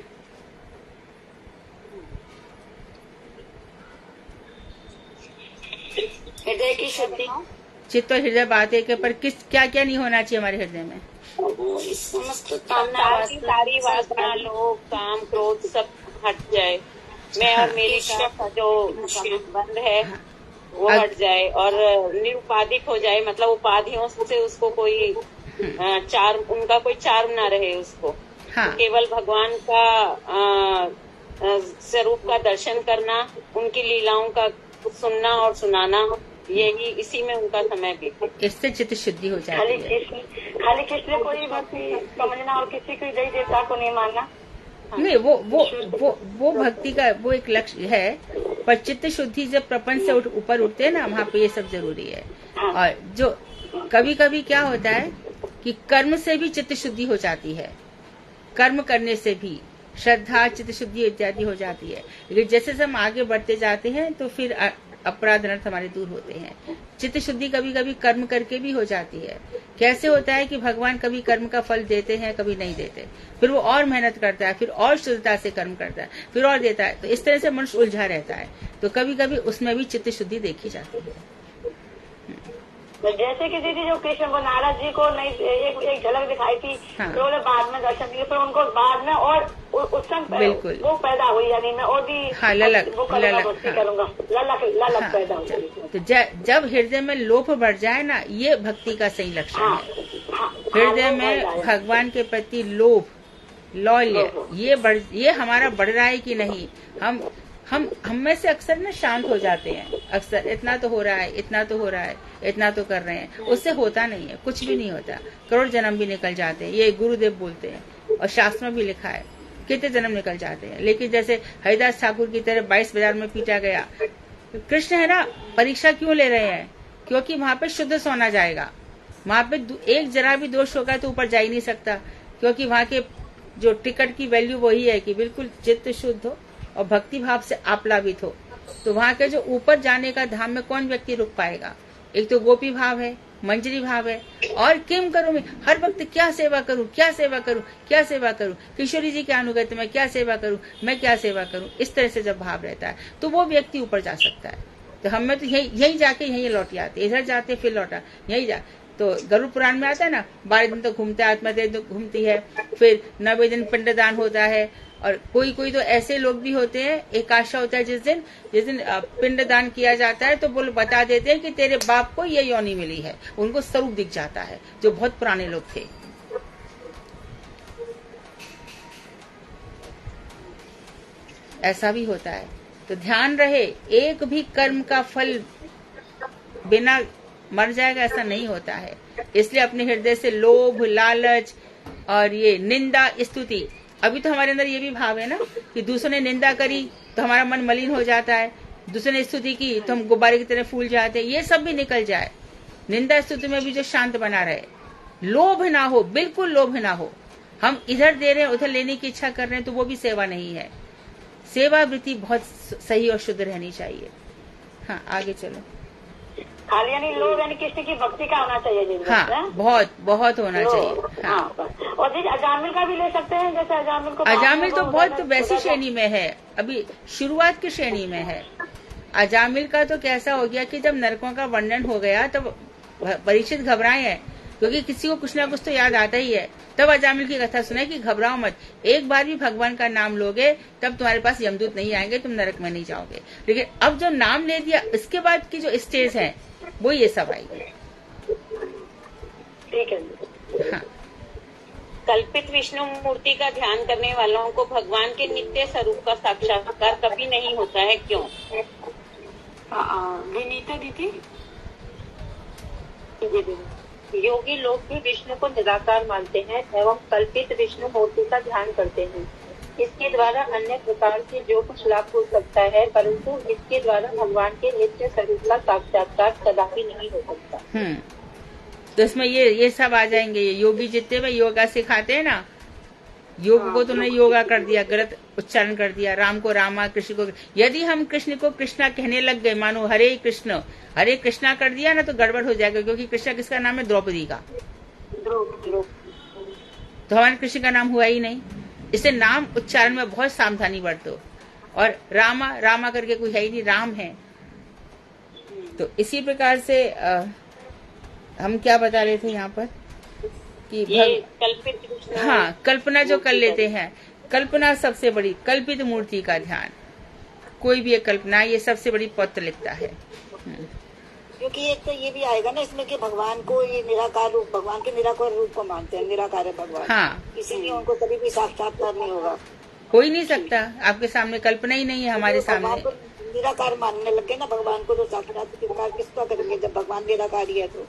हृदय की शुद्धि। चित्त और हृदय बात है, पर क्या क्या नहीं होना चाहिए हमारे हृदय में? समस्त सारी वासना, लोभ, काम, क्रोध सब हट जाए। मैं और मेरे का जो बंद है वो हट जाए और निरुपाधिक हो जाए, मतलब उपाधियों से उसको कोई उनका कोई चार्म ना रहे उसको। हाँ। केवल भगवान का स्वरूप का दर्शन करना, उनकी लीलाओं का सुनना और सुनाना, यही इसी में उनका समय बीते। इससे चित्त शुद्धि हो जाती है। खाली कृष्ण को ही भक्ति समझना और किसी को देवी देवता को नहीं मानना। नहीं, वो भक्ति का वो एक लक्ष्य है, पर चित्त शुद्धि जब प्रपंच से ऊपर उठते हैं ना, वहाँ पे ये सब जरूरी है। और जो कभी कभी क्या होता है कि कर्म से भी चित्त शुद्धि हो जाती है, कर्म करने से भी श्रद्धा, चित्त शुद्धि इत्यादि हो जाती है। लेकिन जैसे हम आगे बढ़ते जाते हैं तो फिर अपराध अनर्थ हमारे दूर होते हैं। चित्त शुद्धि कभी कभी कर्म करके भी हो जाती है। कैसे होता है कि भगवान कभी कर्म का फल देते हैं, कभी नहीं देते, फिर वो और मेहनत करता है, फिर और शुद्धता से कर्म करता है, फिर और देता है। तो इस तरह से मनुष्य उलझा रहता है। तो कभी कभी उसमें भी चित्त शुद्धि देखी जाती है। जैसे कि दीदी जो कृष्ण को, नारद जी को नहीं एक झलक दिखाई थी, हाँ। तो बाद में दर्शन दिए, फिर उनको बाद में और उस समय बिल्कुल वो पैदा हुई, यानी मैं और भी हाँ, ललक हाँ। पैदा हुई। तो जब हृदय में लोभ बढ़ जाए ना, ये भक्ति का सही लक्षण है। हृदय में भगवान के प्रति लोभ, लौल्य, ये हमारा बढ़ रहा है कि नहीं। हम में से अक्सर ना शांत हो जाते हैं, अक्सर इतना तो हो रहा है, इतना तो हो रहा है, इतना तो कर रहे हैं, उससे होता नहीं है, कुछ भी नहीं होता। करोड़ जन्म भी निकल जाते हैं, ये गुरुदेव बोलते हैं और शास्त्र में भी लिखा है, कितने जन्म निकल जाते हैं। लेकिन जैसे हरिदास ठाकुर की तरह 22 बाजार में पीटा गया, कृष्ण है ना, परीक्षा क्यों ले रहे हैं? क्योंकि वहां पे शुद्ध सोना जाएगा, वहां पे एक जरा भी दोष होगा तो ऊपर जा ही नहीं सकता। क्योंकि वहाँ के जो टिकट की वैल्यू वही है कि बिल्कुल चित्त शुद्ध हो और भक्ति भाव से आप्लावित हो। तो वहाँ के जो ऊपर जाने का धाम में कौन व्यक्ति रुक पाएगा? एक तो गोपी भाव है, मंजरी भाव है, और किम करूं मैं, हर वक्त क्या सेवा करूं, क्या सेवा करूं, क्या सेवा करूं, किशोरी जी के अनुगत मैं क्या सेवा करूं, मैं क्या सेवा करूं, इस तरह से जब भाव रहता है तो वो व्यक्ति ऊपर जा सकता है। तो हमें तो यही जाके यही लौट आते, इधर जाते फिर लौटा यही जा। तो गरुड़ पुराण में आता है ना, 12 दिन तो घूमते, आत्मा तो घूमती है, फिर 9वें दिन पिंडदान होता है। और कोई कोई तो ऐसे लोग भी होते हैं, एकादशा होता है जिस दिन पिंडदान किया जाता है तो वो बता देते हैं कि तेरे बाप को ये योनि मिली है, उनको स्वरूप दिख जाता है, जो बहुत पुराने लोग थे। ऐसा भी होता है। तो ध्यान रहे, एक भी कर्म का फल बिना मर जाएगा ऐसा नहीं होता है। इसलिए अपने हृदय से लोभ, लालच और ये निंदा, स्तुति, अभी तो हमारे अंदर ये भी भाव है ना कि दूसरों ने निंदा करी तो हमारा मन मलिन हो जाता है, दूसरों ने स्तुति की तो हम गुब्बारे की तरह फूल जाते हैं, ये सब भी निकल जाए। निंदा स्तुति में भी जो शांत बना रहे, लोभ ना हो, बिल्कुल लोभ ना हो। हम इधर दे रहे हैं, उधर लेने की इच्छा कर रहे हैं तो वो भी सेवा नहीं है। सेवा वृत्ति बहुत सही और शुद्ध रहनी चाहिए। हाँ, आगे चलो। खाली यानी लोग यानी कृष्ण की भक्ति का होना चाहिए जी। हाँ, बहुत बहुत होना चाहिए। हाँ। और जी अजामिल का भी ले सकते हैं, जैसे अजामिल को, अजामिल तो बहुत वैसी श्रेणी में है, अभी शुरुआत की श्रेणी में है। अजामिल का तो कैसा हो गया कि जब नरकों का वर्णन हो गया तब परीक्षित घबराए हैं, क्योंकि किसी को कुछ ना कुछ तो याद आता ही है। तब अजामिल की कथा सुने कि घबराओ मत, एक बार भी भगवान का नाम लोगे तब तुम्हारे पास यमदूत नहीं आएंगे, तुम नरक में नहीं जाओगे। लेकिन अब जो नाम ले दिया इसके बाद की जो स्टेज है वो ये सब आई है। ठीक है। हाँ। कल्पित विष्णु मूर्ति का ध्यान करने वालों को भगवान के नित्य स्वरूप का साक्षात्कार कभी नहीं होता है, क्यों? विनीता दीदी। योगी लोग भी विष्णु को निराकार मानते हैं एवं कल्पित विष्णु मूर्ति का ध्यान करते हैं। इसके द्वारा अन्य प्रकार से जो कुछ लाभ हो सकता है, परंतु इसके द्वारा भगवान के नित्य स्वरूप का साक्षात्कार कदापि नहीं हो सकता। तो इसमें ये सब आ जाएंगे। ये योगी जितने में योगा सिखाते हैं ना, योग को तुमने योगा कर दिया, गलत उच्चारण कर दिया, राम को रामा, कृष्ण को, यदि हम कृष्ण को कृष्णा कहने लग गए, मानो हरे कृष्णा कर दिया ना तो गड़बड़ हो जाएगा, क्योंकि कृष्णा किसका नाम है? द्रौपदी का। तो हमारे कृष्ण का नाम हुआ ही नहीं। इसे नाम उच्चारण में बहुत सावधानी बरतो। और रामा करके कोई है ही नहीं, राम है। तो इसी प्रकार से हम क्या बता रहे थे यहाँ पर कि कल्पित, हाँ, कल्पना जो कर लेते हैं, कल्पना सबसे बड़ी, कल्पित मूर्ति का ध्यान, कोई भी एक कल्पना, ये सबसे बड़ी पत्र लिखता है। क्योंकि एक तो ये भी आएगा ना इसमें कि भगवान को ये निराकार रूप, भगवान के निराकार रूप को मानते हैं, निराकार है भगवान। हाँ, इसीलिए उनको कभी भी साक्षात्कार नहीं होगा, हो ही नहीं सकता। आपके सामने कल्पना ही नहीं है, हमारे सामने निराकार मानने लगे ना भगवान को, तो साक्षात्कार किसका करेंगे जब भगवान निराकार ही है? तो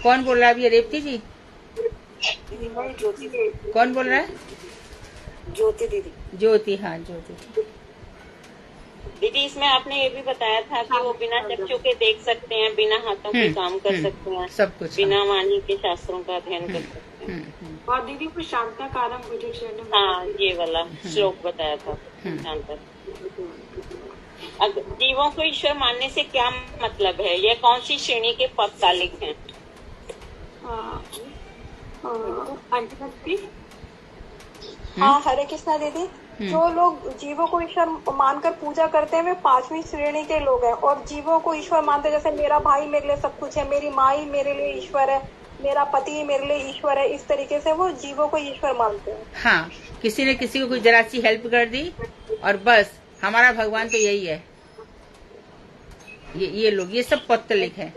कौन बोल रहा है अभी? रेवती जी? ज्योति दीदी। कौन बोल रहा है? ज्योति दीदी। ज्योति, हाँ ज्योति दीदी। इसमें आपने ये भी बताया था कि वो बिना चक्षु के देख सकते हैं, बिना हाथों के काम कर सकते हैं, सब कुछ, बिना वाणी के शास्त्रों का अध्ययन कर सकते हैं। और दीदी को शांता कारम भुजग, हाँ, ये वाला श्लोक बताया था, शांता। जीवों को ईश्वर मानने से क्या मतलब है? यह कौन सी श्रेणी के पद तालिक हैं? हाँ, हरे कृष्णा दीदी। जो लोग जीवों को ईश्वर मानकर पूजा करते हैं वे 5वीं श्रेणी के लोग हैं। और जीवों को ईश्वर मानते हैं, जैसे मेरा भाई मेरे लिए सब कुछ है, मेरी माँ ही मेरे लिए ईश्वर है, मेरा पति मेरे लिए ईश्वर है, इस तरीके से वो जीवों को ईश्वर मानते हैं। हाँ, किसी ने किसी को कुछ जरा सी हेल्प कर दी और बस हमारा भगवान तो यही है। ये लोग, ये सब पत्तलिक है।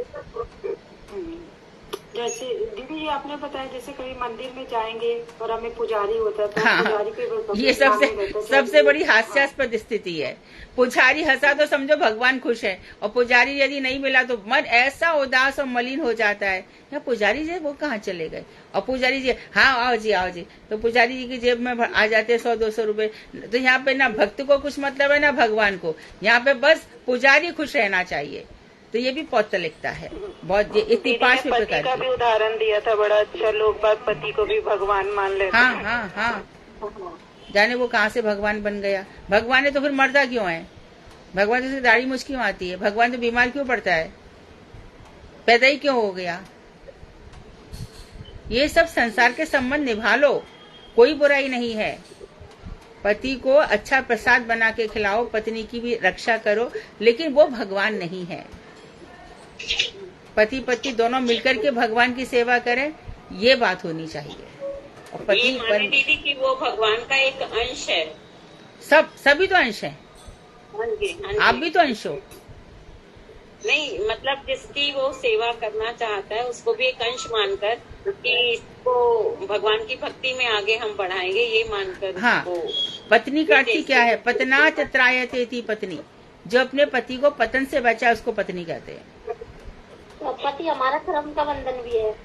जैसे दीदी जी आपने बताया, जैसे कहीं मंदिर में जाएंगे और हमें पुजारी होता था, हाँ, पुजारी पे ये सबसे बड़ी हास्यास्पद स्थिति है। पुजारी हंसा तो समझो भगवान खुश है, और पुजारी यदि नहीं मिला तो मन ऐसा उदास और मलिन हो जाता है। या पुजारी जी वो कहाँ चले गए? और पुजारी जी, हाँ आओ जी, तो पुजारी जी की जेब में आ जाते 100-200 रुपए। तो यहाँ पे ना भक्त को कुछ मतलब है ना भगवान को, यहाँ पे बस पुजारी खुश रहना चाहिए। तो ये भी पौत्तलिकता है। बहुत इतनी 5 पति प्रकार का की। भी उदाहरण दिया था, बड़ा अच्छा। लोग बाग पति को भी भगवान मान लेते हाँ हैं। हाँ हाँ, जाने वो कहाँ से भगवान बन गया। भगवान है तो फिर मरता क्यों है? भगवान तो सिर्फ दाढ़ी मूंछ क्यों आती है? भगवान तो बीमार क्यों पड़ता है? पैदा ही क्यों हो गया? ये सब संसार के संबंध निभा लो, कोई बुराई नहीं है। पति को अच्छा प्रसाद बना के खिलाओ, पत्नी की भी रक्षा करो, लेकिन वो भगवान नहीं है। पति पत्नी दोनों मिलकर के भगवान की सेवा करें, ये बात होनी चाहिए। और पति ये माने दीदी कि वो भगवान का एक अंश है। सभी तो अंश है। हाँ जी, हाँ जी। आप भी तो अंश हो। नहीं, मतलब जिसकी वो सेवा करना चाहता है उसको भी एक अंश मानकर कि इसको भगवान की भक्ति में आगे हम बढ़ाएंगे, ये मानकर। हाँ, पत्नी का अर्थ ही क्या है? पतनात त्रायते थी पत्नी। जो अपने पति को पतन से बचा उसको पत्नी कहते हैं। तो पति हमारा धर्म का बंधन भी है।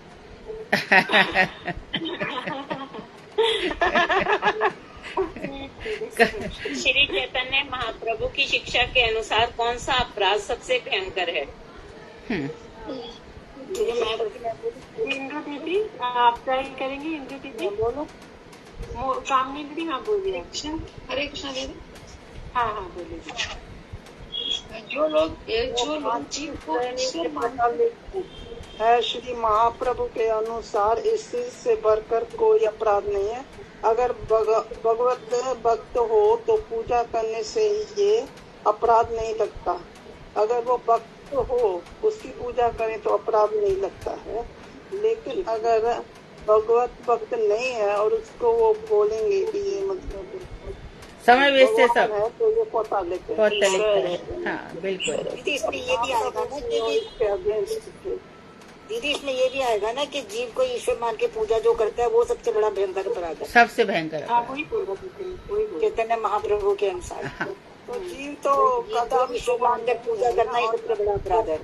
श्री चैतन्य महाप्रभु की शिक्षा के अनुसार कौन सा अपराध सबसे भयंकर है? इंदु दीदी आप ट्राई करेंगे? इंदु दीदी बोलो। कामनी दीदी हाँ बोलिए। हरे कृष्णा दीदी। हाँ हाँ बोलिए। जो लोग जीव को ईश्वर मानते है, श्री महाप्रभु के अनुसार इससे बढ़कर कोई अपराध नहीं है। अगर भगवत भक्त हो तो पूजा करने से ये अपराध नहीं लगता। अगर वो भक्त हो उसकी पूजा करें तो अपराध नहीं लगता है। लेकिन अगर भगवत भक्त नहीं है और उसको वो बोलेंगे कि ये मतलब समय वेस्ट है सब, है तो ये पौत्तलिकता है। हाँ बिल्कुल। दीदी इसमें ये भी आएगा ना कि दीदी इसमें ये भी आएगा ना कि जीव को ईश्वर मान के पूजा जो करता है वो सबसे बड़ा भयंकर अपराध है। सबसे भयंकर चैतन्य महाप्रभु के अनुसार। हाँ। तो जीव तो कदम ईश्वर मान कर पूजा करना ही सबसे बड़ा अपराध है।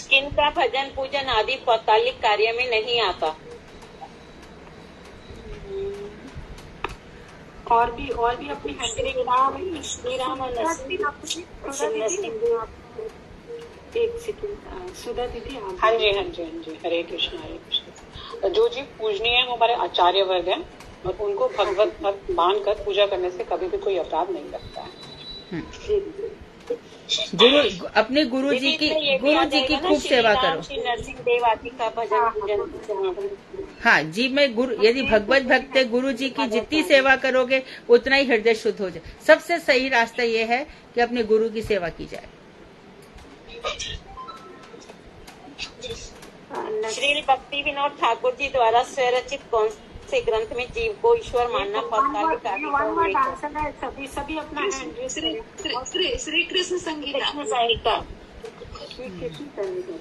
किनका भजन पूजन आदि पौत्तलिक कार्य में नहीं आता? और भी अपनी श्री राम और एक सेकंड सुधा दीदी आप। हाँ जी हाँ जी हाँ जी। हरे कृष्णा हरे कृष्णा। जो जीव पूजनीय है वो हमारे आचार्य वर्ग है और उनको भगवत भक्त मानकर पूजा करने से कभी भी कोई अपराध नहीं लगता है। अपने गुरु जी की खूब सेवा करो। श्री नरसिंह देव आदि का भजन पूजन। हाँ जी, मैं गुरु यदि भगवत भक्त गुरु जी की जितनी सेवा करोगे उतना ही हृदय शुद्ध हो जाए। सबसे सही रास्ता ये है कि अपने गुरु की सेवा की जाए। श्री भक्ति विनोद ठाकुर जी द्वारा स्वरचित कौन से ग्रंथ में जीव को ईश्वर मानना पौत्तलिक है? सभी अपना श्री कृष्ण संगीता।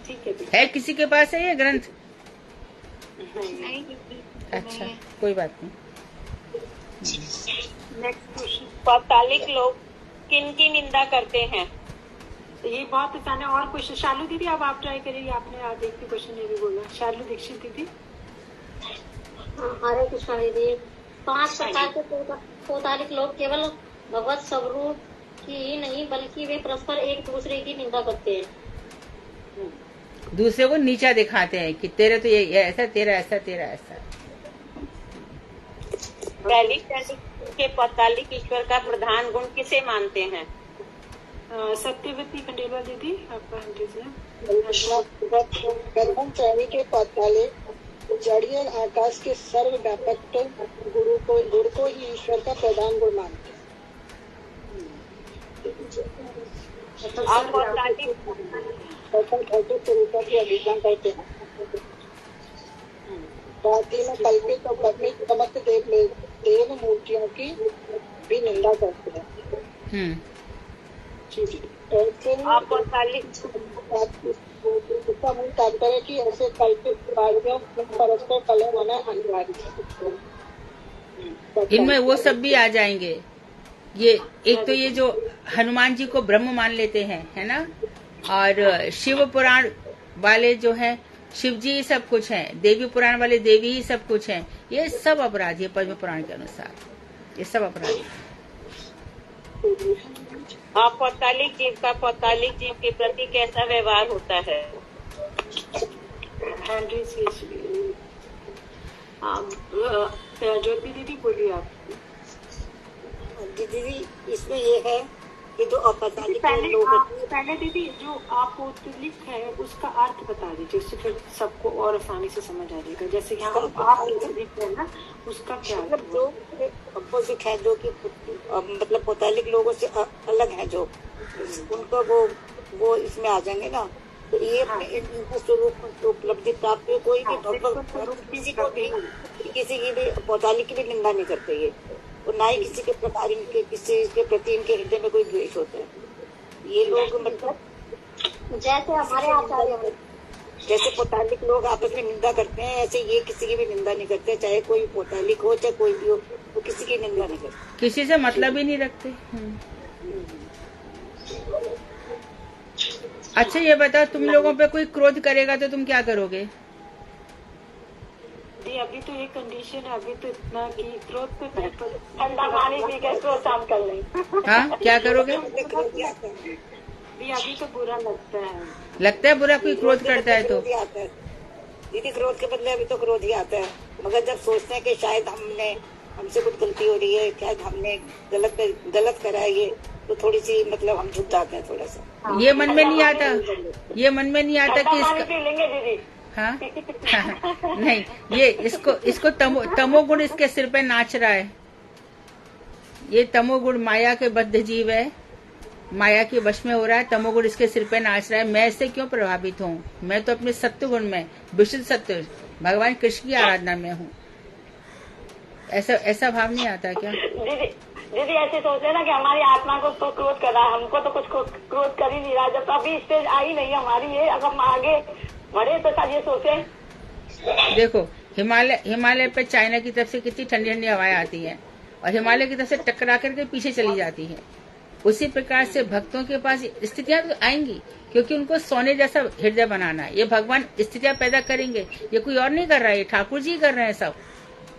ठीक है किसी के पास है ये ग्रंथ? नहीं। अच्छा, कोई बात नहीं। Next question. पौत्तलिक लोग किन की निंदा करते हैं? ये बहुत आसान है। और क्वेश्चन शालू दीदी अब आप ट्राई करिए। आपने आज एक क्वेश्चन ये भी बोला। शालू दीक्षित दीदी। हरे कृष्णा दीदी। 5 प्रकार के पौत्तलिक लोग केवल भगवत स्वरूप की ही नहीं बल्कि वे परस्पर एक दूसरे की निंदा करते हैं। दूसरे को नीचा दिखाते हैं कि तेरे तो ये ऐसा, तेरा ऐसा, तेरा ऐसा। पहली श्रेणी के पौत्तलिक ईश्वर का प्रधान गुण किसे मानते हैं? सत्यवती खंडेलवाल दीदी आपका प्रथम श्रेणी के पौत्तलिक जड़ीय आकाश के सर्वव्यापक गुरु को ही ईश्वर का प्रधान गुण मानते हैं। की अभिज्ञा करते हैं। साथ में कल्पित और कल्पित समस्त देव मूर्तियों की भी निंदा करते हैं। इसका मूल तात्पर्य कि ऐसे कल्पित कार्यों में परस्पर कलह होना अनिवार्य है। इनमें वो सब भी आ जाएंगे। ये एक तो ये जो हनुमान जी को ब्रह्म मान लेते हैं, है ना, और शिव पुराण वाले जो हैं शिव जी ही सब कुछ हैं, देवी पुराण वाले देवी ही सब कुछ हैं। ये सब अपराधी है पद्म पुराण के अनुसार, ये सब अपराधी। हाँ, पौतालिक जीव के प्रति कैसा व्यवहार होता है? ज्योति दीदी बोलिए आप। दीदी इसमें ये है कि जो अपौतालिक पहले दीदी जो अपौतालिक है उसका अर्थ बता दीजिए, उससे फिर सबको और आसानी से समझ आ जाएगा। जैसे यहाँ अपौतालिक है ना, उसका क्या अर्थ? जो अपोजिट है, जो कि मतलब पौतालिक लोगों से अलग है, जो उनको वो इसमें आ जाएंगे ना, तो ये इनका स्वरूप उपलब्धि प्राप्त है। कोई भी किसी की भी पौतालिक की भी निंदा नहीं करते ये, और ना ही किसी के प्रकार इनके किसी के प्रति इनके हृदय में कोई द्वेष होता है। ये लोग मतलब जैसे हमारे आचार्य, जैसे पौतालिक लोग आपस में निंदा करते हैं, ऐसे ये किसी की भी निंदा नहीं करते, चाहे कोई पौतालिक हो चाहे कोई भी हो, वो किसी की निंदा नहीं करते, किसी से मतलब ही नहीं रखते। अच्छा ये बताओ, तुम लोगों पे कोई क्रोध करेगा तो तुम क्या करोगे? अभी तो ये कंडीशन है, अभी तो इतना कि क्रोध पे ठंडा पानी पी के क्रोध शांत कर लें। हाँ, क्या करोगे? अभी तो बुरा लगता है बुरा, कोई क्रोध करता है तो दीदी क्रोध के बदले अभी तो क्रोध ही आता है। मगर जब सोचते हैं कि शायद हमसे कुछ गलती हो रही है, शायद हमने गलत करा है ये, तो थोड़ी सी मतलब हम झुक जाते हैं थोड़ा सा। ये मन में नहीं आता, ये मन में नहीं आता कि इसका लेंगे दीदी। हाँ? नहीं, ये इसको तमोगुण इसके सिर पे नाच रहा है। ये तमोगुण माया के बद्ध जीव है, माया के वश में हो रहा है, तमोगुण इसके सिर पे नाच रहा है। मैं इससे क्यों प्रभावित हूँ? मैं तो अपने सत्य गुण में, विशुद्ध सत्य भगवान कृष्ण की आराधना में हूँ। ऐसा भाव नहीं आता क्या? दीदी ऐसे सोचे ना कि हमारी आत्मा को तो क्रोध कर रहा है, हमको तो कुछ क्रोध कर ही नहीं रहा। जब अभी स्टेज आई नहीं हमारी, ये अगर हम आगे बढ़े तो शायद ये सोचे। देखो हिमालय पे चाइना की तरफ से कितनी ठंडी ठंडी हवाएं आती हैं और हिमालय की तरफ से टकरा करके पीछे चली जाती हैं। उसी प्रकार से भक्तों के पास स्थितियां तो आएंगी, क्योंकि उनको सोने जैसा हृदय बनाना है। ये भगवान स्थितियां पैदा करेंगे, ये कोई और नहीं कर रहा है, ये ठाकुर जी कर रहे हैं सब।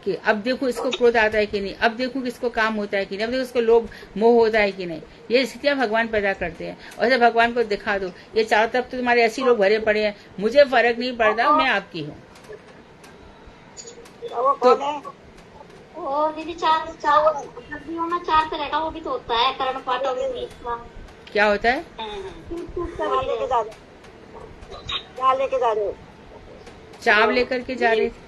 कि अब देखो इसको क्रोध आता है कि नहीं, अब देखो कि इसको काम होता है कि नहीं, अब देखो इसको लोभ मोह होता है कि नहीं। ये स्थितियां भगवान पैदा करते हैं और जब भगवान को दिखा दो, ये चारों तरफ तो तुम्हारे ऐसे लोग भरे पड़े हैं, मुझे फर्क नहीं पड़ता, मैं आपकी हूँ। और दीदी चार में 4 तरह का वो भी तो होता है, कर्ण पाठों में क्या होता है? चाव लेकर के जा रहे थे।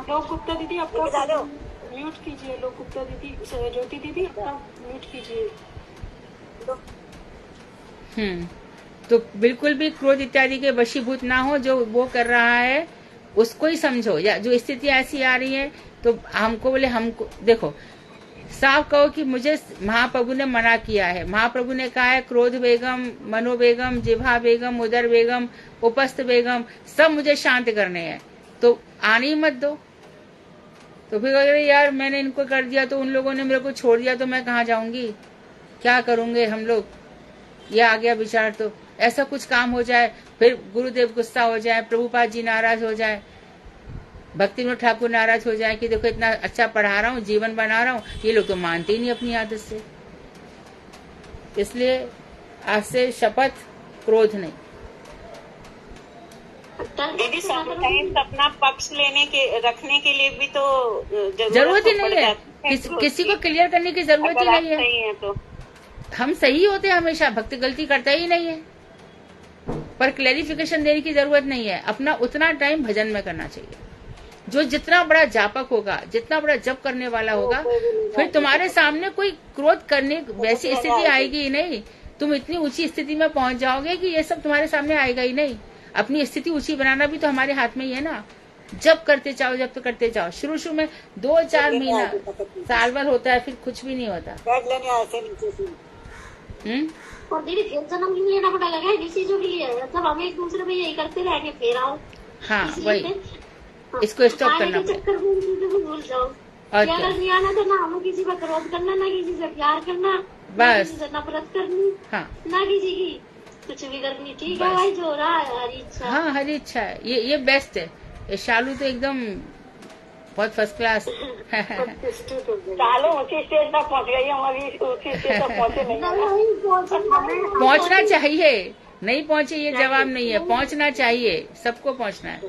लोक गुप्ता दीदी आपका म्यूट कीजिए, लोक गुप्ता दीदी, ज्योति दीदी आपका म्यूट कीजिए। तो बिल्कुल भी क्रोध इत्यादि के वशीभूत ना हो। जो वो कर रहा है उसको ही समझो, या जो स्थिति ऐसी आ रही है तो हमको बोले, हमको देखो साफ कहो कि मुझे महाप्रभु ने मना किया है। महाप्रभु ने कहा है क्रोध बेगम, मनोवेगम, जिह्वा बेगम, उदर बेगम, उपस्थ बेगम सब मुझे शांत करने हैं, तो आने ही मत दो। तो फिर अरे यार मैंने इनको कर दिया तो उन लोगों ने मेरे को छोड़ दिया तो मैं कहाँ जाऊंगी, क्या करूंगे हम लोग। ये आ गया विचार, तो ऐसा कुछ काम हो जाए, फिर गुरुदेव गुस्सा हो जाए, प्रभुपाद जी नाराज हो जाए, भक्ति विनोद ठाकुर नाराज हो जाए कि देखो इतना अच्छा पढ़ा रहा हूँ, जीवन बना रहा हूँ, ये लोग तो मानते ही नहीं अपनी आदत से। इसलिए आज से शपथ क्रोध नहीं। दीदी समटाइम्स अपना पक्ष रखने के लिए भी तो जरूरत ही नहीं है, किसी को क्लियर करने की जरूरत ही नहीं है। तो हम सही होते हैं हमेशा, भक्त गलती करता ही नहीं है, पर क्लैरिफिकेशन देने की जरूरत नहीं है। अपना उतना टाइम भजन में करना चाहिए। जो जितना बड़ा जापक होगा, जितना बड़ा जप करने वाला होगा, फिर तुम्हारे सामने कोई क्रोध करने वैसी स्थिति आएगी ही नहीं। तुम इतनी ऊंची स्थिति में पहुंच जाओगे कि ये सब तुम्हारे सामने आएगा ही नहीं। अपनी स्थिति ऊंची बनाना भी तो हमारे हाथ में ही है ना। जब करते जाओ, जब तो करते जाओ। शुरू में 2-4 महीना, साल भर होता है, फिर कुछ भी नहीं होता। और दीदी फिर जन्म नहीं लेना पड़ेगा इसी जो भी है, मतलब हम एक दूसरे में यही करते रहेंगे, फिर आओ। हाँ वही, इसको स्टॉप करना पड़ेगा। भूल जाओ, अगर नहीं आना तो ना हमें किसी पर क्रोध करना, ना किसी से प्यार करना, बस किसी से नफरत करनी, हाँ ना किसी की कुछ भी करनी। ठीक है भाई, जो हो रहा है हरी इच्छा। हाँ हरी इच्छा है, ये बेस्ट है। ये शालू तो एकदम बहुत फर्स्ट क्लास। सालों उसी स्टेज तक पहुंच गई, हमारी उसी स्टेज तक पहुंचे नहीं। पहुंचना चाहिए, नहीं पहुंचे ये जवाब नहीं है, पहुंचना चाहिए, सबको पहुंचना है।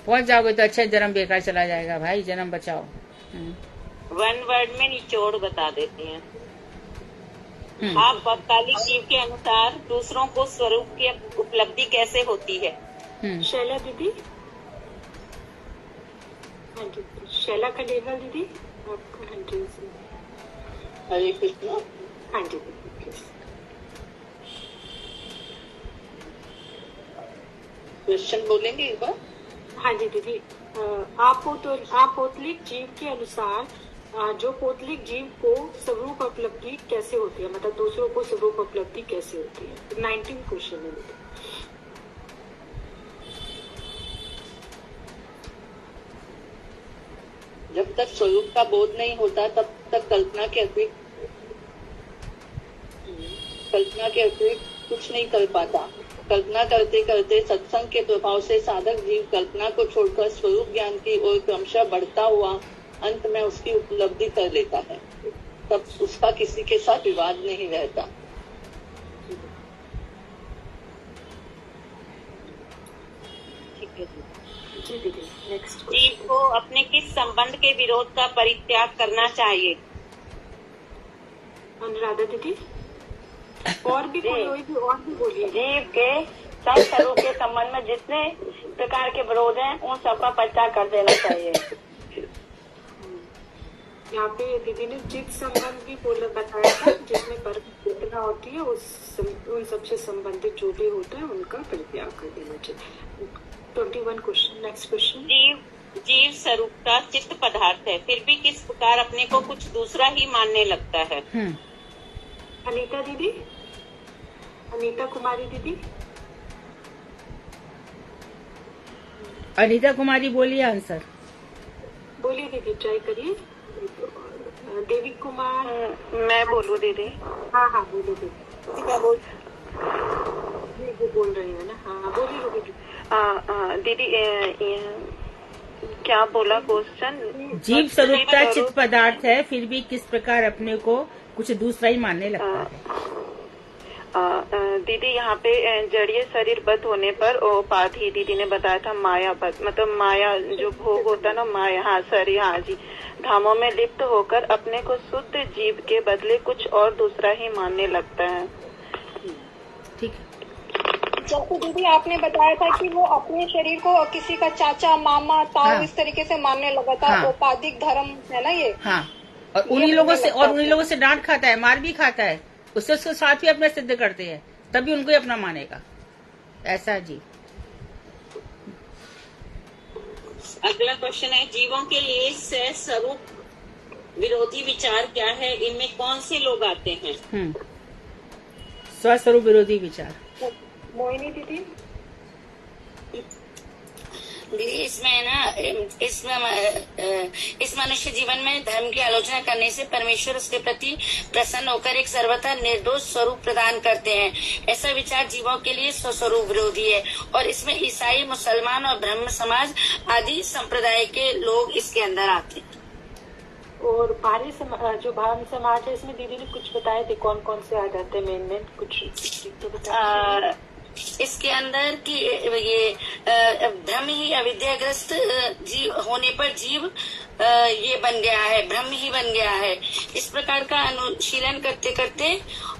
पहुंच जाओगे तो अच्छा, जन्म बेकार चला जाएगा भाई, जन्म बचाओ। वन वर्ड में निचोड़ बता देते हैं। आप कालिक जीव के अनुसार दूसरों को स्वरूप की उपलब्धि कैसे होती है? शैला दीदी, हाँ जी, शैला खंडेलवाल दीदी, आपका हैंडल से। हरे कृष्णा। हाँ जी, क्वेश्चन बोलेंगे एक बार? हाँ जी दीदी, आप पोतलिक जीव के अनुसार जो पोतलिक जीव को स्वरूप उपलब्धि कैसे होती है, मतलब दूसरों को स्वरूप उपलब्धि कैसे होती है? 19 क्वेश्चन है दीदी। जब तक स्वरूप का बोध नहीं होता तब तक कल्पना के अतिरिक्त कुछ नहीं कर पाता। कल्पना करते करते सत्संग के प्रभाव से साधक जीव कल्पना को छोड़कर स्वरूप ज्ञान की ओर क्रमशः बढ़ता हुआ अंत में उसकी उपलब्धि कर लेता है। तब उसका किसी के साथ विवाद नहीं रहता। ठीक है जी दीदी। नेक्स्ट जीव को अपने किस संबंध के विरोध का परित्याग करना चाहिए? अनुराधा दीदी, और भी कोई भी और भी बोलिए। जीव के सब स्वरूप के संबंध में जितने प्रकार के विरोध हैं उन सबका परित्याग कर देना चाहिए। यहाँ पे दीदी ने चित्त संबंध भी बताया था, जिसमें पर चेतना होती है, उन सबसे संबंधित जो भी होता है उनका परित्याग कर देना चाहिए। 21 क्वेश्चन। Next question. जीव स्वरूप का चित्त पदार्थ है, फिर भी किस प्रकार अपने को कुछ दूसरा ही मानने लगता है? अनीता दीदी, अनीता कुमारी दीदी। अनीता कुमारी बोलिए आंसर। बोलिए दीदी, ट्राई करिए। देवी कुमार। मैं बोलूँ दीदी? हाँ हाँ बोलो दीदी। क्या बोल रही है ना? हाँ बोलिए दीदी। दीदी क्या बोला क्वेश्चन? जीव स्वरूप का चित्त पदार्थ है, फिर भी किस प्रकार अपने को कुछ दूसरा ही मानने लगता है? दीदी यहाँ पे जड़ीय शरीर बद्ध होने पर उपाधि दीदी ने बताया था माया बद्ध, मतलब माया जो भोग होता है ना, माया। हाँ शरीर, हाँ जी, धामों में लिप्त होकर अपने को शुद्ध जीव के बदले कुछ और दूसरा ही मानने लगता है। ठीक है। जैसे दीदी आपने बताया था कि वो अपने शरीर को किसी का चाचा, मामा, ताऊ इस तरीके से मानने लगा था। औपाधिक धर्म है ना ये। हाँ, और उन्हीं लोगों से डांट खाता है, मार भी खाता है, उससे उसके साथ भी अपना सिद्ध करते हैं, तभी उनको ही अपना मानेगा। ऐसा जी। अगला क्वेश्चन है, जीवों के लिए स्वरूप विरोधी विचार क्या है? इनमें कौन से लोग आते हैं? स्वस्वरूप विरोधी विचार। मोहिनी दीदी। दीदी इसमें ना, इस मनुष्य जीवन में धर्म की आलोचना करने से परमेश्वर उसके प्रति प्रसन्न होकर एक सर्वथा निर्दोष स्वरूप प्रदान करते हैं। ऐसा विचार जीवों के लिए स्वस्वरूप विरोधी है और इसमें ईसाई, मुसलमान और ब्रह्म समाज आदि संप्रदाय के लोग इसके अंदर आते हैं। और बाहरी जो ब्राह्मण समाज है, इसमें दीदी ने कुछ बताए थे कौन कौन से आ जाते हैं मेन कुछ तो बताया। इसके अंदर कि ये ब्रह्म ही अविद्याग्रस्त जीव होने पर जीव ये बन गया है, ब्रह्म ही बन गया है। इस प्रकार का अनुशीलन करते करते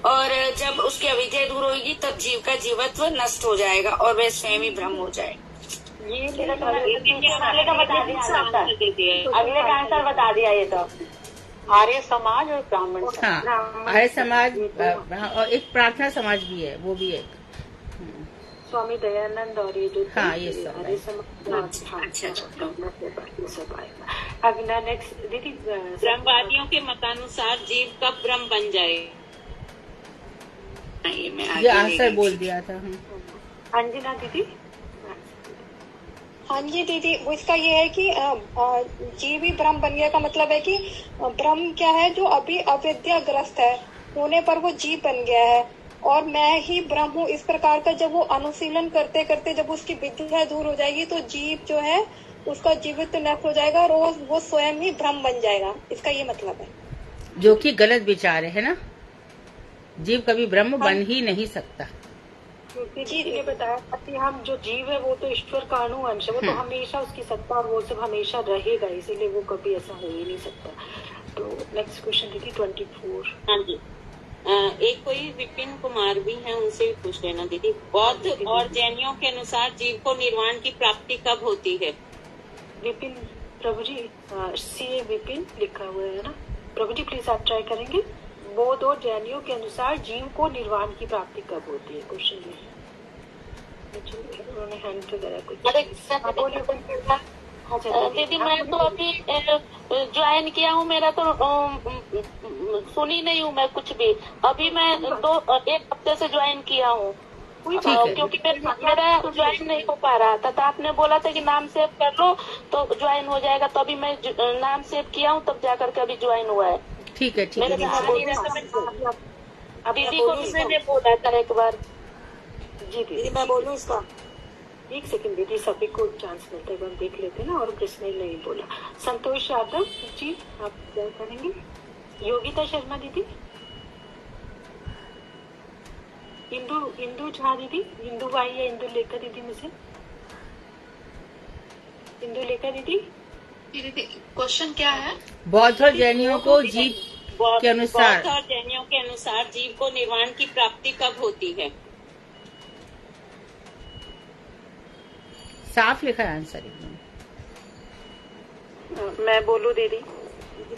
और जब उसकी अविद्या दूर होगी तब जीव का जीवत्व नष्ट हो जाएगा और वह स्वयं ही ब्रह्म हो जाएगा। ये अगले का बता दिया, अगले का आंसर बता दिया। ये तो आर्य समाज और ब्राह्मण समाज। हाँ, आर्य समाज और एक प्रार्थना समाज भी है, वो भी एक स्वामी दयानंद और ये जो हाँ ये सब। अगला नेक्स्ट दीदी। ब्रह्मवादियों के मतानुसार जीव कब ब्रह्म बन जाए? ये आंसर बोल दिया था। अंजना दीदी। हाँ जी दीदी, वो इसका ये है कि जीव ही ब्रह्म बन गया का मतलब है कि ब्रह्म क्या है, जो अभी अविद्याग्रस्त है होने पर वो जीव बन गया है और मैं ही ब्रह्म हूँ। इस प्रकार का जब वो अनुशीलन करते करते जब उसकी विद्या दूर हो जाएगी तो जीव जो है उसका जीवित नष्ट हो जाएगा और वो स्वयं ही भ्रम बन जाएगा, इसका ये मतलब है। जो कि गलत विचार है ना। जीव कभी ब्रह्म बन ही नहीं सकता। जी ने बताया कि हम जो जीव है वो तो ईश्वर का अनुअंश है, वो तो हमेशा उसकी सत्ता और वो सब हमेशा रहेगा, इसीलिए वो कभी ऐसा हो ही नहीं सकता। तो नेक्स्ट क्वेश्चन दीदी 24। हाँ जी, एक कोई विपिन कुमार भी हैं, उनसे भी पूछ लेना दीदी। बौद्ध और जैनियों के अनुसार जीव को निर्वाण की प्राप्ति कब होती है? विपिन प्रभु जी, सी विपिन लिखा हुआ है ना प्रभु जी, प्लीज आप ट्राई करेंगे। बौद्ध और जैनियों के अनुसार जीव को निर्वाण की प्राप्ति कब होती है? क्वेश्चन ये उन्होंने हैंड पे करा कुछ। दीदी मैं तो अभी ज्वाइन किया हूँ, मेरा तो सुनी नहीं हूँ मैं कुछ भी। अभी मैं 1 हफ्ते से ज्वाइन किया हूँ, क्योंकि मेरा ज्वाइन नहीं हो पा रहा था। तो आपने बोला था कि नाम सेव कर लो तो ज्वाइन हो जाएगा, तो अभी मैं नाम सेव किया हूँ, तब जाकर के अभी ज्वाइन हुआ है। ठीक है ठीक है। दीदी को भी मैंने बोला था एक बार। जी दीदी मैं बोलूँ इसका? एक सेकंड दीदी, सभी को चांस मिलता है, हम देख लेते हैं ना। और किसने नहीं बोला? संतोष यादव जी, आप क्या करेंगे? योगिता शर्मा दीदी, इंदु झा दीदी, इंदु भाई या इंदु लेखा दीदी में से? इंदु लेखा दीदी। दीदी क्वेश्चन क्या है? बौद्ध और जैनियों को जीव के अनुसार, बौद्ध और जैनियों के अनुसार जीव को निर्वाण की प्राप्ति कब होती है? साफ लिखा है आंसर एकदम। मैं बोलूं दीदी?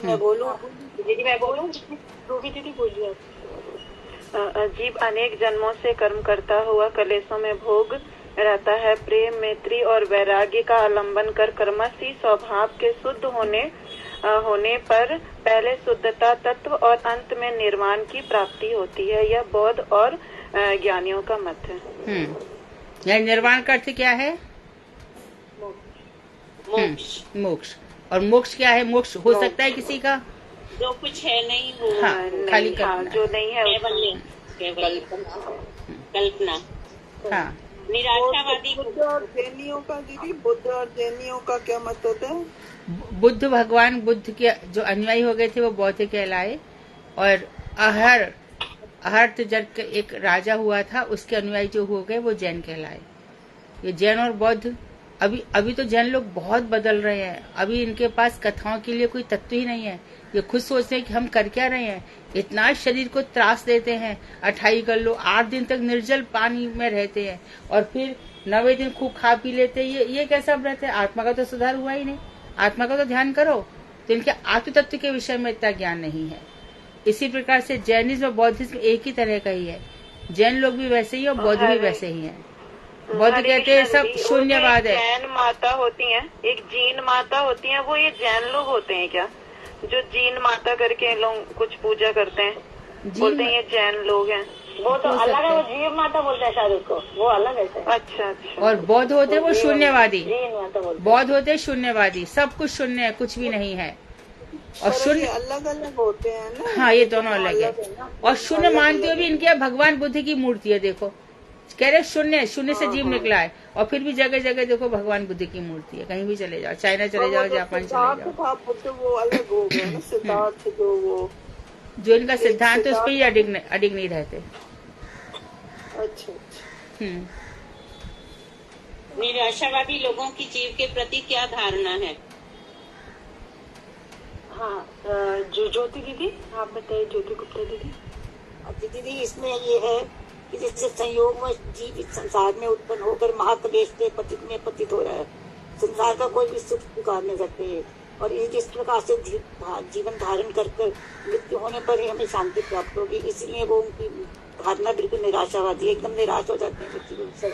मैं बोलूं दीदी? मैं बोलूं? रूबी दीदी बोलिए आप। जीव अनेक जन्मों से कर्म करता हुआ कलेशों में भोग रहता है। प्रेम, मैत्री और वैराग्य का अवलंबन कर कर्मसी स्वभाव के शुद्ध होने पर पहले शुद्धता तत्व और अंत में निर्वाण की प्राप्ति होती है। यह बौद्ध और ज्ञानियों का मत है। यह निर्वाण का अर्थ क्या है? मोक्ष। और मोक्ष क्या है? मोक्ष हो सकता है किसी का जो कुछ है नहीं वो। हाँ, खाली कल्पना। जो नहीं है केवल कल्पना। हाँ। निराशावादी। बुद्ध और जैनियों का दीदी, बुद्ध और जैनियों का क्या मत होता है? बुद्ध, भगवान बुद्ध के जो अनुयायी हो गए थे वो बौद्ध कहलाए, और अहर्त जब एक राजा हुआ था उसके अनुयायी जो हो गए वो जैन कहलाए। ये जैन और बौद्ध, अभी तो जैन लोग बहुत बदल रहे हैं। अभी इनके पास कथाओं के लिए कोई तत्व ही नहीं है। ये खुद सोचते हैं कि हम कर क्या रहे हैं। इतना शरीर को त्रास देते हैं, 28 कर लो, 8 दिन तक निर्जल पानी में रहते हैं और फिर 9वें दिन खूब खा पी लेते हैं। ये कैसा व्रत है? आत्मा का तो सुधार हुआ ही नहीं। आत्मा का तो ध्यान करो। तो इनके आत्म तत्व के विषय में इतना ज्ञान नहीं है। इसी प्रकार से जैनिज्म और बौद्धिज्म एक ही तरह का ही है। जैन लोग भी वैसे ही और बौद्ध भी वैसे ही हैं। बौद्ध कहते हैं सब शून्यवाद है। जैन माता होती हैं, एक जीन माता होती हैं, वो ये जैन लोग होते हैं क्या? जो जीन माता करके लोग कुछ पूजा करते हैं, बोलते हैं ये जैन लोग हैं। वो तो अलग है, वो जीव माता बोलते हैं शायद उसको, वो अलग है। अच्छा। और बौद्ध होते हैं वो शून्यवादी। तो बौद्ध होते हैं शून्यवादी, सब कुछ शून्य है, कुछ भी नहीं है। और शून्य अलग अलग होते हैं ना। हाँ, ये दोनों अलग है। और शून्य मानते हुए भी इनके यहाँ भगवान बुद्ध की मूर्ति है। देखो कह रहे शून्य से जीव निकला है, और फिर भी जगह जगह देखो भगवान बुद्ध की मूर्ति है। कहीं भी चले जाओ, चाइना चले जाओ, जापान चले जाओ, वो अलग हो गया ना सिद्धार्थ। जो इनका सिद्धांत उस पर ही अडिग नहीं रहते। अच्छा। निराशावादी लोगों की जीव के प्रति क्या धारणा है? हाँ, जो ज्योति दीदी आप बताइए। ज्योति गुप्ता दीदी। दीदी इसमें ये है कि जैसे संयोग में जीव इस संसार में उत्पन्न होकर महाक्लेश से पतित हो रहा है। संसार का कोई भी सुख स्वीकार नहीं सकते, और इस प्रकार से जीवन धारण कर मृत्यु होने पर ही हमें शांति प्राप्त होगी। इसलिए वो उनकी धारणा बिल्कुल निराशावादी, एकदम निराश हो जाते हैं मृत्यु से।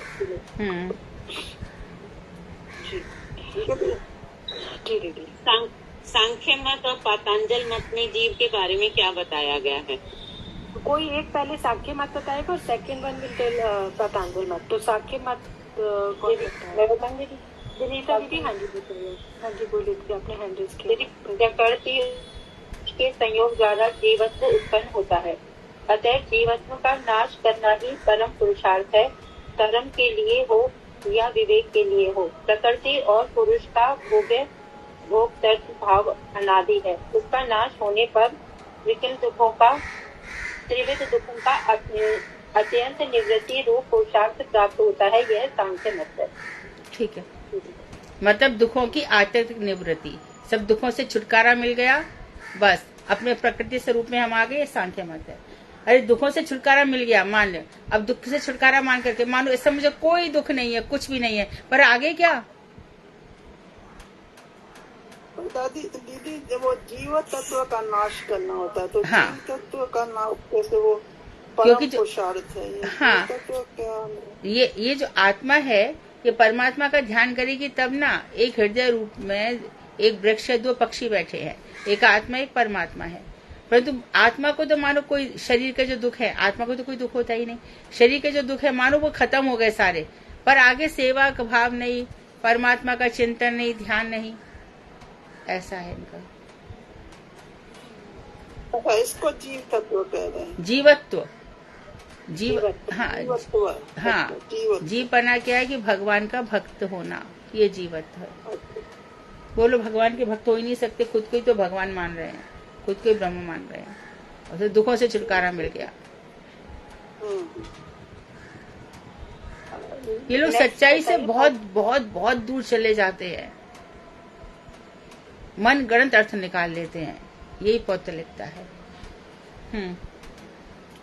ठीक है। सांख्य मत और पातंजल मत में जीव के बारे में क्या बताया गया है? कोई एक पहले सांख्य मत बताएगा और second one will tell Patanjal मत। तो सांख्य मत कौन बताएंगे? विनीता दीदी। हाँ जी बताइए। हाँ जी बोलिए दीदी, आपने हैंड रेज किया। प्रकृति के संयोग द्वारा जीवत्व उत्पन्न होता है, अतः जीवत्व का नाश करना ही परम पुरुषार्थ है। धर्म के लिए हो या विवेक के लिए हो। प्रकृति और पुरुष का भोग तर्क भाव अनादि है। उसका नाश होने पर त्रिविध दुखों का अत्यंत निवृत्ति रूप पुरुषार्थ प्राप्त होता है। यह सांख्य मत है। ठीक है, मतलब दुखों की आत्यंतिक निवृत्ति, सब दुखों से छुटकारा मिल गया, बस अपने प्रकृति स्वरूप में हम आ गए, सांख्य मत है। अरे दुखों से छुटकारा मिल गया, मान ले, अब दुख से छुटकारा मान करके मानो इससे मुझे कोई दुख नहीं है, कुछ भी नहीं है, पर आगे क्या? दीदी जब वो जीव तत्व का नाश करना होता है तो हाँ। जीव तत्व का नाश कैसे? वो क्योंकि परम पुरुषार्थ है ये। हाँ, तत्व क्या? ये जो आत्मा है, ये परमात्मा का ध्यान करेगी तब ना। एक हृदय रूप में एक वृक्ष है, दो पक्षी बैठे हैं, एक आत्मा एक परमात्मा है। परंतु आत्मा को तो मानो कोई शरीर के जो दुख है, आत्मा को तो कोई दुख होता ही नहीं। शरीर के जो दुख है मानो वो खत्म हो गए सारे, पर आगे सेवा का भाव नहीं, परमात्मा का चिंतन नहीं, ध्यान नहीं, ऐसा है इनका। इसको जीव तत्व कह रहे हैं। जीवत्व, हाँ जीवत्व। हाँ, जीवपना क्या है कि भगवान का भक्त होना, ये जीवत्व है। वो लोग भगवान के भक्त हो ही नहीं सकते, खुद को ही तो भगवान मान रहे हैं, खुद को ही ब्रह्म मान रहे हैं, और तो दुखों से छुटकारा मिल गया। ये लोग सच्चाई से बहुत बहुत बहुत दूर चले जाते हैं, मन गणत अर्थ निकाल लेते हैं, यही पौत्र लिखता है।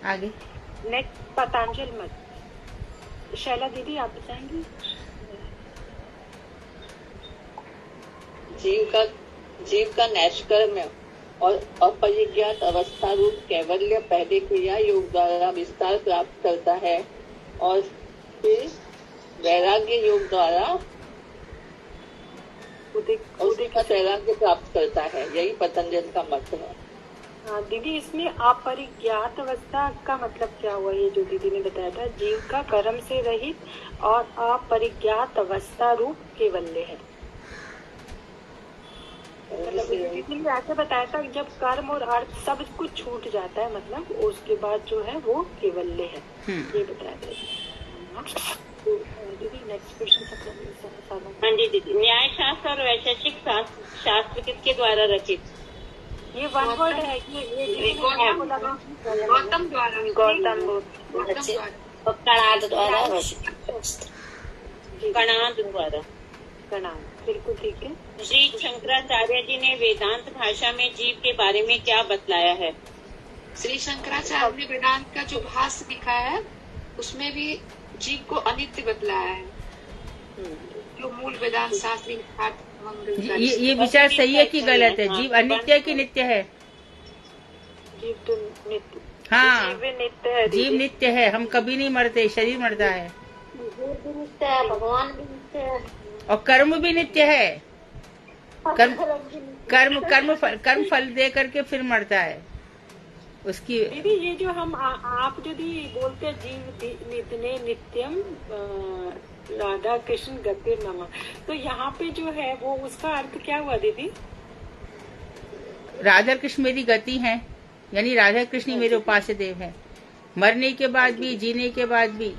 आगे नेक्स्ट पतंजल मत। शैला दीदी आप बताएंगी? जीव का नैष्कर्म और अपरिज्ञात अवस्था रूप कैवल्य पहले क्रिया योग द्वारा विस्तार प्राप्त करता है और फिर वैराग्य योग द्वारा उसका वैराग्य प्राप्त करता है। यही पतंजलि का मत है। हाँ दीदी, इसमें अपरिज्ञात अवस्था का मतलब क्या हुआ? ये जो दीदी ने बताया था, जीव का कर्म से रहित और अपरिज्ञात अवस्था रूप कैवल्य है। मतलब दीदी ने ऐसे बताया था जब कर्म और अर्थ सब कुछ छूट जाता है, मतलब उसके बाद जो है वो कैवल्य है, ये बताया था। दीदी नेक्स्ट क्वेश्चन। हाँ जी दीदी, न्याय शास्त्र और वैशेषिक शास्त्र किसके द्वारा रचित? ये वन वर्ड है कि ये गौतम द्वारा, गौतम बुद्ध कणाद द्वारा, कणाद द्वारा। बिल्कुल ठीक है। श्री शंकराचार्य जी ने वेदांत भाषा में जीव के बारे में क्या बतलाया है? श्री शंकराचार्य ने वेदांत का जो भाष्य लिखा है उसमें भी जीव को अनित्य बतलाया है, जो मूल वेदांत शास्त्री ये विचार सही है कि गलत है? जीव अनित्य है कि नित्य है? जीव तो नित्य। हाँ, जीव नित्य है। जीव नित्य है, हम कभी नहीं मरते, शरीर मरता है। भगवान भी नित्य है और कर्म भी नित्य है। कर्म फल दे करके फिर मरता है उसकी। दीदी ये जो हम आप यदि बोलते हैं जीव नित्यम राधा कृष्ण गति नमा, तो यहाँ पे जो है वो उसका अर्थ क्या हुआ दीदी? राधा कृष्ण मेरी गति है, यानी राधा कृष्ण मेरे उपास्य देव है। मरने के बाद भी, जीने के बाद भी,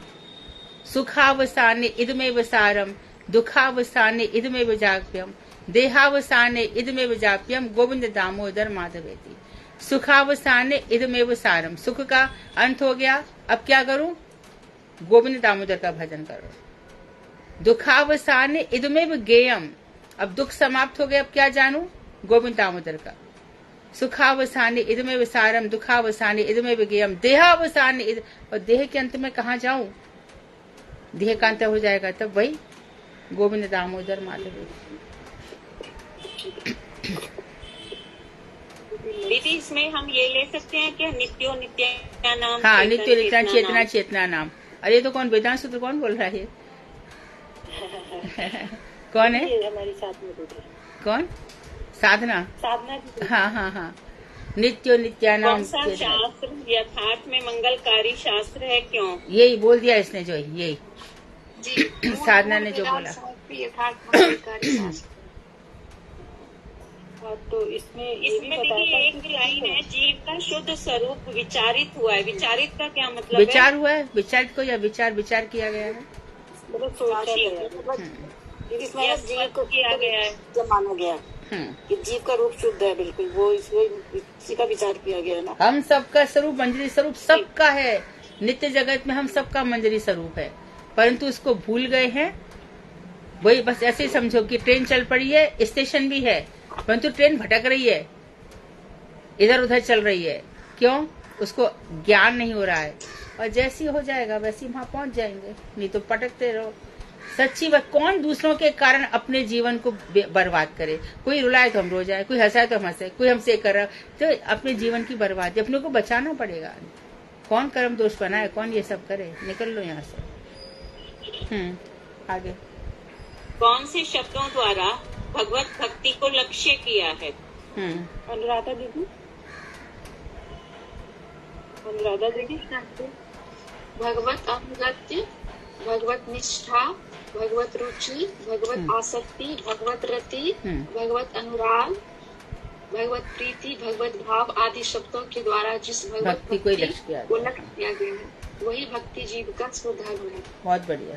सुखावसाने इदमेव सारम, दुखावसाने इदमेव जाप्यम, देहावसाने इदमेव जाप्यम, गोविंद दामोदर माधवेति। सुखावसाने इदमेव सारम, सुख का अंत हो गया, अब क्या करूं? गोविंद दामोदर का भजन करो। दुखावसाने इदमेव गेयम, अब दुख समाप्त हो गया, अब क्या जानूं? गोविंद दामोदर का। सुखावसाने इदमेव सारम, दुखावसाने इदमेव गेयम, देहावसाने और देह के अंत में कहाँ जाऊं? देह का अंत हो जाएगा तब वही गोविंद दामोदर माधव। दीदी इसमें हम ये ले सकते हैं कि नित्यो नित्या नाम। हाँ, नित्यो नित्या चेतना चेतना नाम। अरे तो कौन वेदांत सूत्र कौन बोल रहा है? कौन है? हमारी साथ में कौन? साधना। हाँ हाँ हाँ, नित्यो नित्यानाम। कौन सा शास्त्र यथार्थ में मंगलकारी शास्त्र है? क्यों? यही बोल दिया इसने, जो यही साधना ने जो बोला। तो इसमें देखिए एक लाइन है, जीव का शुद्ध स्वरूप विचारित हुआ है। विचारित का क्या मतलब विचार हुआ है? विचारित को या विचार किया गया है? मतलब सोचा गया दीदी इसमें ना जीव को किया गया है। जब माना गया कि जीव का रूप शुद्ध है बिल्कुल, वो इसी का विचार किया गया है ना। हम सबका स्वरूप मंजरी स्वरूप सबका है, नित्य जगत में हम सबका मंजरी स्वरूप है, परंतु उसको भूल गए हैं। वही बस ऐसे ही समझो कि ट्रेन चल पड़ी है, स्टेशन भी है, परंतु ट्रेन भटक रही है, इधर उधर चल रही है। क्यों? उसको ज्ञान नहीं हो रहा है। और जैसे ही हो जाएगा वैसे ही वहां पहुंच जाएंगे, नहीं तो पटकते रहो। सच्ची बात, कौन दूसरों के कारण अपने जीवन को बर्बाद करे? कोई रुलाए तो हम रो जाए, कोई हंसाए तो हम हंसे, कोई हमसे कर रहा तो अपने जीवन की बर्बादी, अपने को बचाना पड़ेगा। कौन कर्म दोष बनाए, कौन ये सब करे? निकल लो यहाँ से। आगे कौन से शब्दों द्वारा भगवत भक्ति को लक्ष्य किया है? अनुराधा दीदी, अनुराधा दीदी। भगवत अनुगत्य, भगवत निष्ठा, भगवत रुचि, भगवत आसक्ति, भगवत रति, भगवत अनुराग, भगवत प्रीति, भगवत भाव आदि शब्दों के द्वारा जिस भगवत भक्ति को लक्ष्य किया गया है वही भक्ति जीव का स्वधर्म है। बहुत बढ़िया।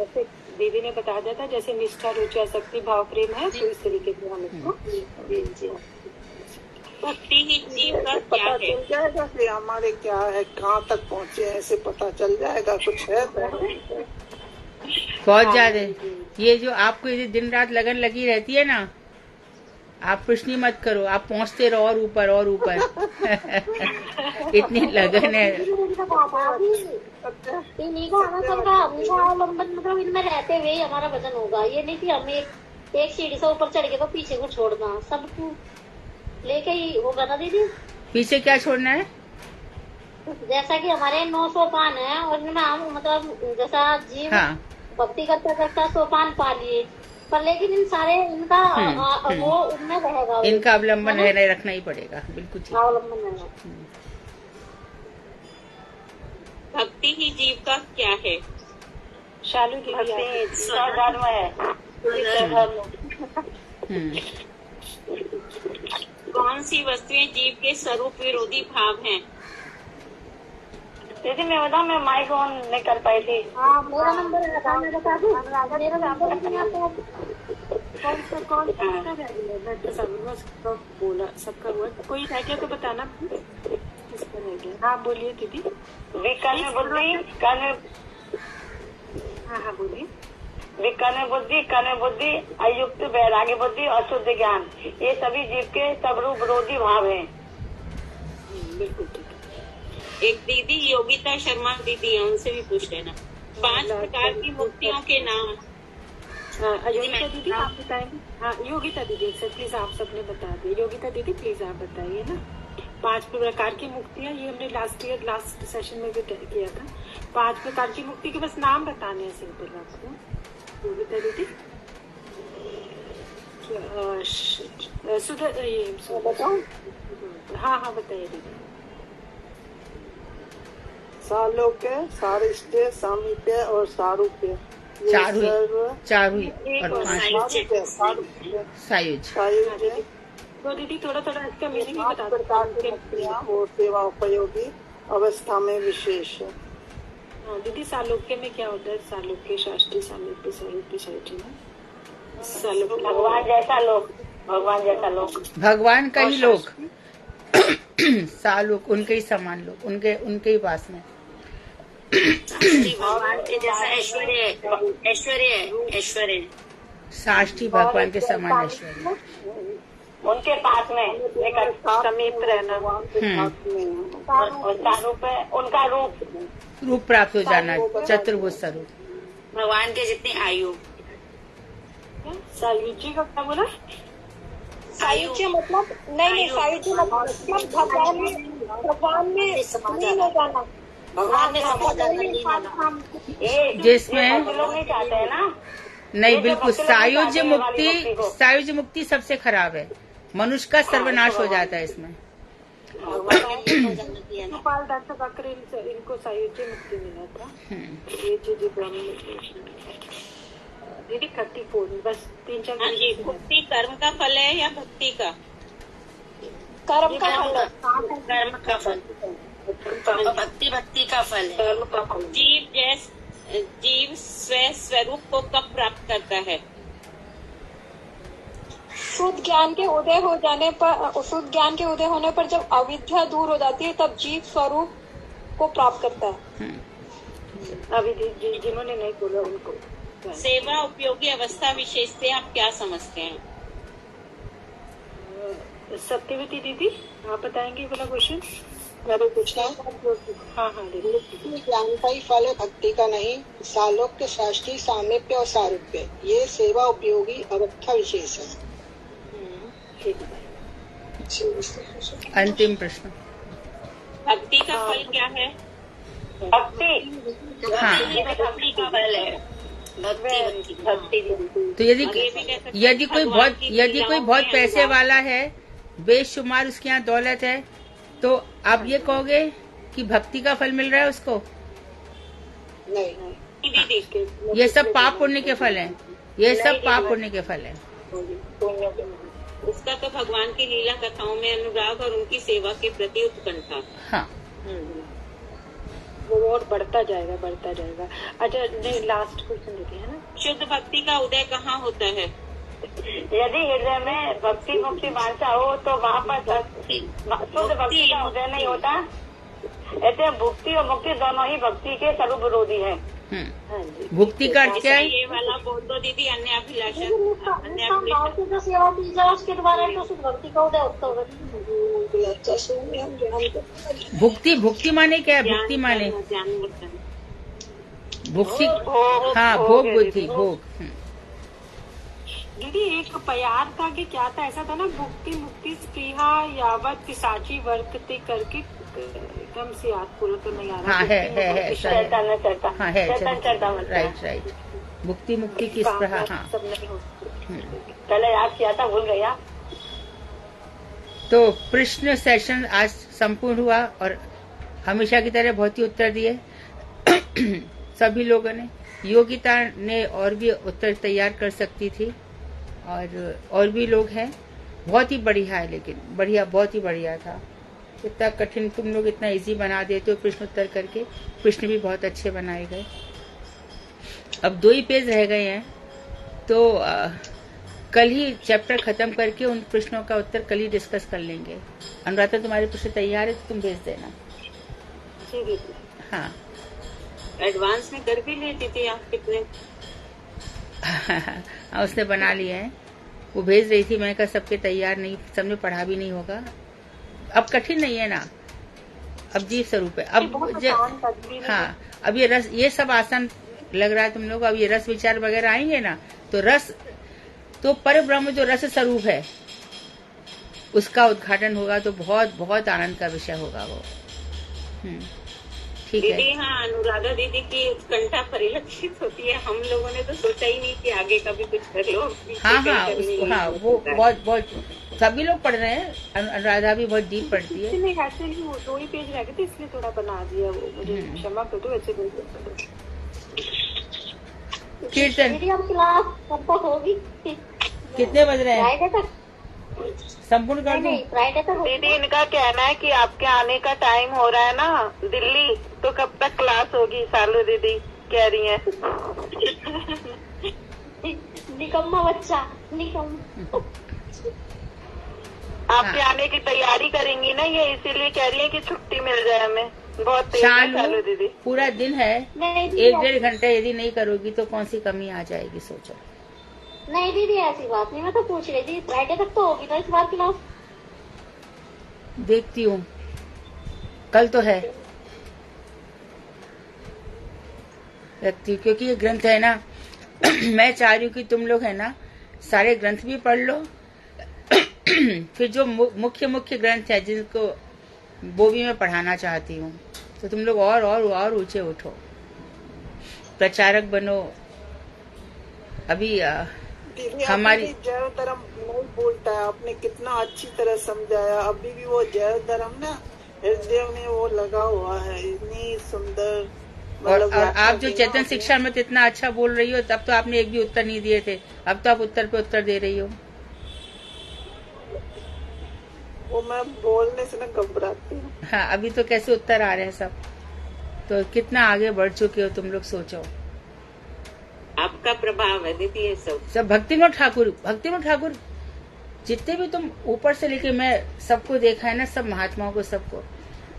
ऐसे दीदी ने बता दिया था, जैसे निष्ठा, रुचि, आसक्ति, भाव, प्रेम है, तो इस तरीके से हम इसको भक्ति ही जीव का क्या पता है? चल जाएगा कि हमारे क्या है, कहाँ तक पहुँचे हैं, ऐसे पता चल जाएगा। कुछ है बहुत ज्यादा। ये जो आपको ये दिन रात लगन लगी रहती है ना, आप प्रश्न मत करो, आप पहुंचते रहो और ऊपर और ऊपर। इतनी लगन है। अवलंबन मतलब इनमें रहते हुए ही हमारा वजन होगा। ये नहीं कि हमें एक सीढ़ी से ऊपर चढ़ के तो पीछे को छोड़ना, सबको लेके ही होगा ना दीदी। पीछे क्या छोड़ना है? जैसा कि हमारे 9 सोपान है और इनमें हम मतलब जैसा जीव भक्ति करता करता सोपान पा लिए, पर लेकिन इन सारे इनका वो उनमें रहेगा, इनका अवलंबन है, रखना ही पड़ेगा। बिल्कुल ठीक। अवलंबन रहेगा। भक्ति ही जीव का क्या है? शालू दीदी, स्वधर्म है। कौन सी वस्तुएं जीव के स्वरूप विरोधी भाव हैं? दीदी मैं बताऊँ, मैं माइक ऑन नहीं कर पाई थी। हाँ, मेरा नंबर है, मैं बता दूँ। मेरा नंबर सबका बोला, सबका हुआ। कोई रह गया तो बताना, किसका रह गया? हाँ बोलिए दीदी। विकर्ण बुद्धि, हाँ बोलिए। विकर्ण बुद्धि, कर्ण बुद्धि, अयुक्त वैराग्य बुद्धि और शुद्ध ज्ञान, ये सभी जीव के सबरूप विरोधी भाव हैं। बिल्कुल ठीक है। एक दीदी योगिता शर्मा दीदी है, उनसे भी पूछ लेना। 5 प्रकार की मुक्तियों के नाम। योगिता दीदी आप बताएंगे? हाँ योगिता दीदी, एक सेकंड प्लीज, आप सबने बता दिए। योगिता दीदी प्लीज आप बताइए ना। 5 प्रकार की मुक्तियाँ, ये हमने लास्ट सेशन में भी किया था। 5 प्रकार की मुक्ति के बस नाम बताने हैं सिंपल आपको। योगिता दीदी सुधा, ये बताओ। हाँ बताइए दीदी। सालोक्य, सारिष्ट्य, सामीप्य और सारूप्य, चारुई और सायुज। तो दीदी थोड़ा इसका मीनिंग भी बता दो। और सेवा उपयोगी अवस्था में विशेष। हाँ दीदी, सालोक्य में क्या होता है? सालोक्य, शास्त्री, सामीप्य, सारूप्य, सालोक्य। भगवान जैसा लोग, भगवान जैसा लोग, भगवान का ही लोग। सालोक उनके ही समान लोग, उनके ही पास में। भगवान के जैसा ऐश्वर्य साष्टी भगवान के समान ऐश्वर्य, उनके पास में समीप रहना। और सारूप है उनका रूप प्राप्त हो जाना, चतुर्भुज स्वरूप। भगवान के जितनी आयु। सायुज्य का क्या बोला? सायुज्य मतलब नहीं, सायुज्य मतलब भगवान में लीन हो जाना। भगवान ने जिसमें लोग नहीं चाहते है ना। नहीं, बिल्कुल सायुज्य मुक्ति सबसे खराब है। मनुष्य का सर्वनाश हो जाता है इसमें। गोपाल दास बकर इनको सायुज्य मुक्ति मिला था। ये चीज दीदी 34, बस 3-4। मुक्ति कर्म का फल है या भक्ति का? कर्म का फल। कर्म का फल, भक्ति का फल है। जीव जीव स्वरूप को कब प्राप्त करता है? शुद्ध ज्ञान के उदय हो जाने पर, शुद्ध ज्ञान के उदय होने पर जब अविद्या दूर हो जाती है तब जीव स्वरूप को प्राप्त करता है। अभी जिन्होंने नहीं बोला उनको। सेवा उपयोगी अवस्था विशेष से आप क्या समझते हैं? सत्यवती दीदी आप बताएंगे वाला क्वेश्चन? मेरे पूछना हाँ दीदी। ज्ञान का ही फल है, भक्ति का नहीं। सालोक्य, साष्टी, सामीप्य और सारूप्य ये सेवा उपयोगी अवस्था विशेष है। अंतिम प्रश्न, भक्ति का फल क्या है? भक्ति हाँ, भक्ति का फल है। भक्ति तो यदि कोई बहुत पैसे वाला है, बेशुमार उसके यहाँ दौलत है, तो आप ये कहोगे कि भक्ति का फल मिल रहा है उसको? नहीं, ये सब पाप पुण्य के फल हैं, ये सब पाप पुण्य के फल हैं। उसका तो भगवान की लीला कथाओं में अनुराग और उनकी सेवा के प्रति उत्कंठा। हाँ, वो और बढ़ता जाएगा। अच्छा नहीं, लास्ट क्वेश्चन देते हैं ना। शुद्ध भक्ति का उदय कहाँ होता है? यदि हृदय में भक्ति मुक्ति वांछा हो तो वहाँ पर शुद्ध भक्ति का उदय नहीं होता। ऐसे भक्ति और मुक्ति दोनों ही भक्ति के स्वरूप विरोधी है। भक्ति का अर्थ क्या है? ये वाला बोल दो दीदी, अन्याभिलाषा। जो सेवा की जाए उसके द्वारा तो शुद्ध भक्ति का उदय होता होगा। भुक्ति माने क्या है? भुक्ति माने भुक्ति, हाँ, भोग बुद्धि, भोग। दीदी एक प्यार था कि क्या था, ऐसा था ना, भुक्ति मुक्ति स्पृहा यावत पिशाची वर्तते करके, एकदम से याद पूरा तो नहीं आ रहा। हाँ, है चढ़ता हाँ, है राइट। भुक्ति मुक्ति की स्पृहा, हाँ। सब नहीं हो। पहले याद किया था, भूल गया। तो प्रश्न सेशन आज संपूर्ण हुआ और हमेशा की तरह बहुत ही उत्तर दिए सभी लोगों ने। योगिता ने और भी उत्तर तैयार कर सकती थी, और भी लोग हैं। बहुत ही बढ़िया है, लेकिन बहुत ही बढ़िया था। इतना कठिन तुम लोग इतना इजी बना देते हो प्रश्न उत्तर करके। प्रश्न भी बहुत अच्छे बनाए गए। अब 2 ही पेज रह गए हैं, तो कल ही चैप्टर खत्म करके उन प्रश्नों का उत्तर कल ही डिस्कस कर लेंगे। अनुराधा, तुम्हारे प्रश्न तैयार है तो तुम भेज देना। हाँ, एडवांस में कर भी लेती थी आप कितने? उसने बना लिए हैं, वो भेज रही थी। मैंने कहा सबके तैयार नहीं, सबने पढ़ा भी नहीं होगा। अब कठिन नहीं है ना, अब जीव स्वरूप है। अब हाँ, अब ये सब आसान लग रहा है तुम लोग। अब ये रस विचार वगैरह आएंगे ना, तो रस तो पर ब्रह्म जो रस स्वरूप है उसका उद्घाटन होगा, तो बहुत बहुत आनंद का विषय होगा वो। ठीक है दीदी। हाँ, अनुराधा दीदी की उत्कंठा परिलक्षित होती है। हम लोगों ने तो सोचा ही नहीं कि आगे का भी कुछ कर लो। हाँ, वो बहुत सभी लोग पढ़ रहे हैं। अनुराधा भी बहुत डीप पढ़ती है। नहीं, एक्चुअली वो 2 ही पेज रह गए थे, इसलिए थोड़ा बना दिया। वो मुझे क्षमा कर दो। ऐसे कीर्तन क्लास कब तक होगी? कितने बज रहे हैं? फ्राइडे तक संपूर्ण कर दूं? फ्राइडे तक। दीदी इनका कहना है कि आपके आने का टाइम हो रहा है ना दिल्ली, तो कब तक क्लास होगी? सालू दीदी कह रही हैं। निकम्मा बच्चा, निकम्मा। आपके आने की तैयारी करेंगी ना ये, इसीलिए कह रही है कि छुट्टी मिल जाए हमें। बहुत तेज है सालू दीदी। पूरा दिन है, 1-1.5 घंटा यदि नहीं करोगी तो कौन सी कमी आ जाएगी, सोचो। नहीं दीदी, ऐसी बात नहीं, मैं तो पूछ रही थी। फ्राइडे तक तो होगी ना इस बार क्लास? देखती हूँ, कल तो है रखती हूँ, क्योंकि ये ग्रंथ है ना मैं चाह रही हूँ कि तुम लोग है ना सारे ग्रंथ भी पढ़ लो फिर जो मुख्य ग्रंथ है जिनको वो भी मैं पढ़ाना चाहती हूँ, तो तुम लोग और ऊंचे उठो, प्रचारक बनो। अभी हमारी जैव धर्म नहीं बोलता है, आपने कितना अच्छी तरह समझाया। अभी भी वो जैव धर्म ना हृदय में वो लगा हुआ है, इतनी सुंदर। और आप जो चेतन शिक्षा में इतना अच्छा बोल रही हो, तब तो आपने एक भी उत्तर नहीं दिए थे, अब तो आप उत्तर पे उत्तर दे रही हो। वो मैं बोलने से ना घबराती हूँ। हाँ, अभी तो कैसे उत्तर आ रहे हैं सब, तो कितना आगे बढ़ चुके हो तुम लोग, सोचो। आपका प्रभाव है दीदी, ये सब भक्तिविनोद ठाकुर जितने भी तुम ऊपर से लेके मैं सबको देखा है ना, सब महात्माओं को, सबको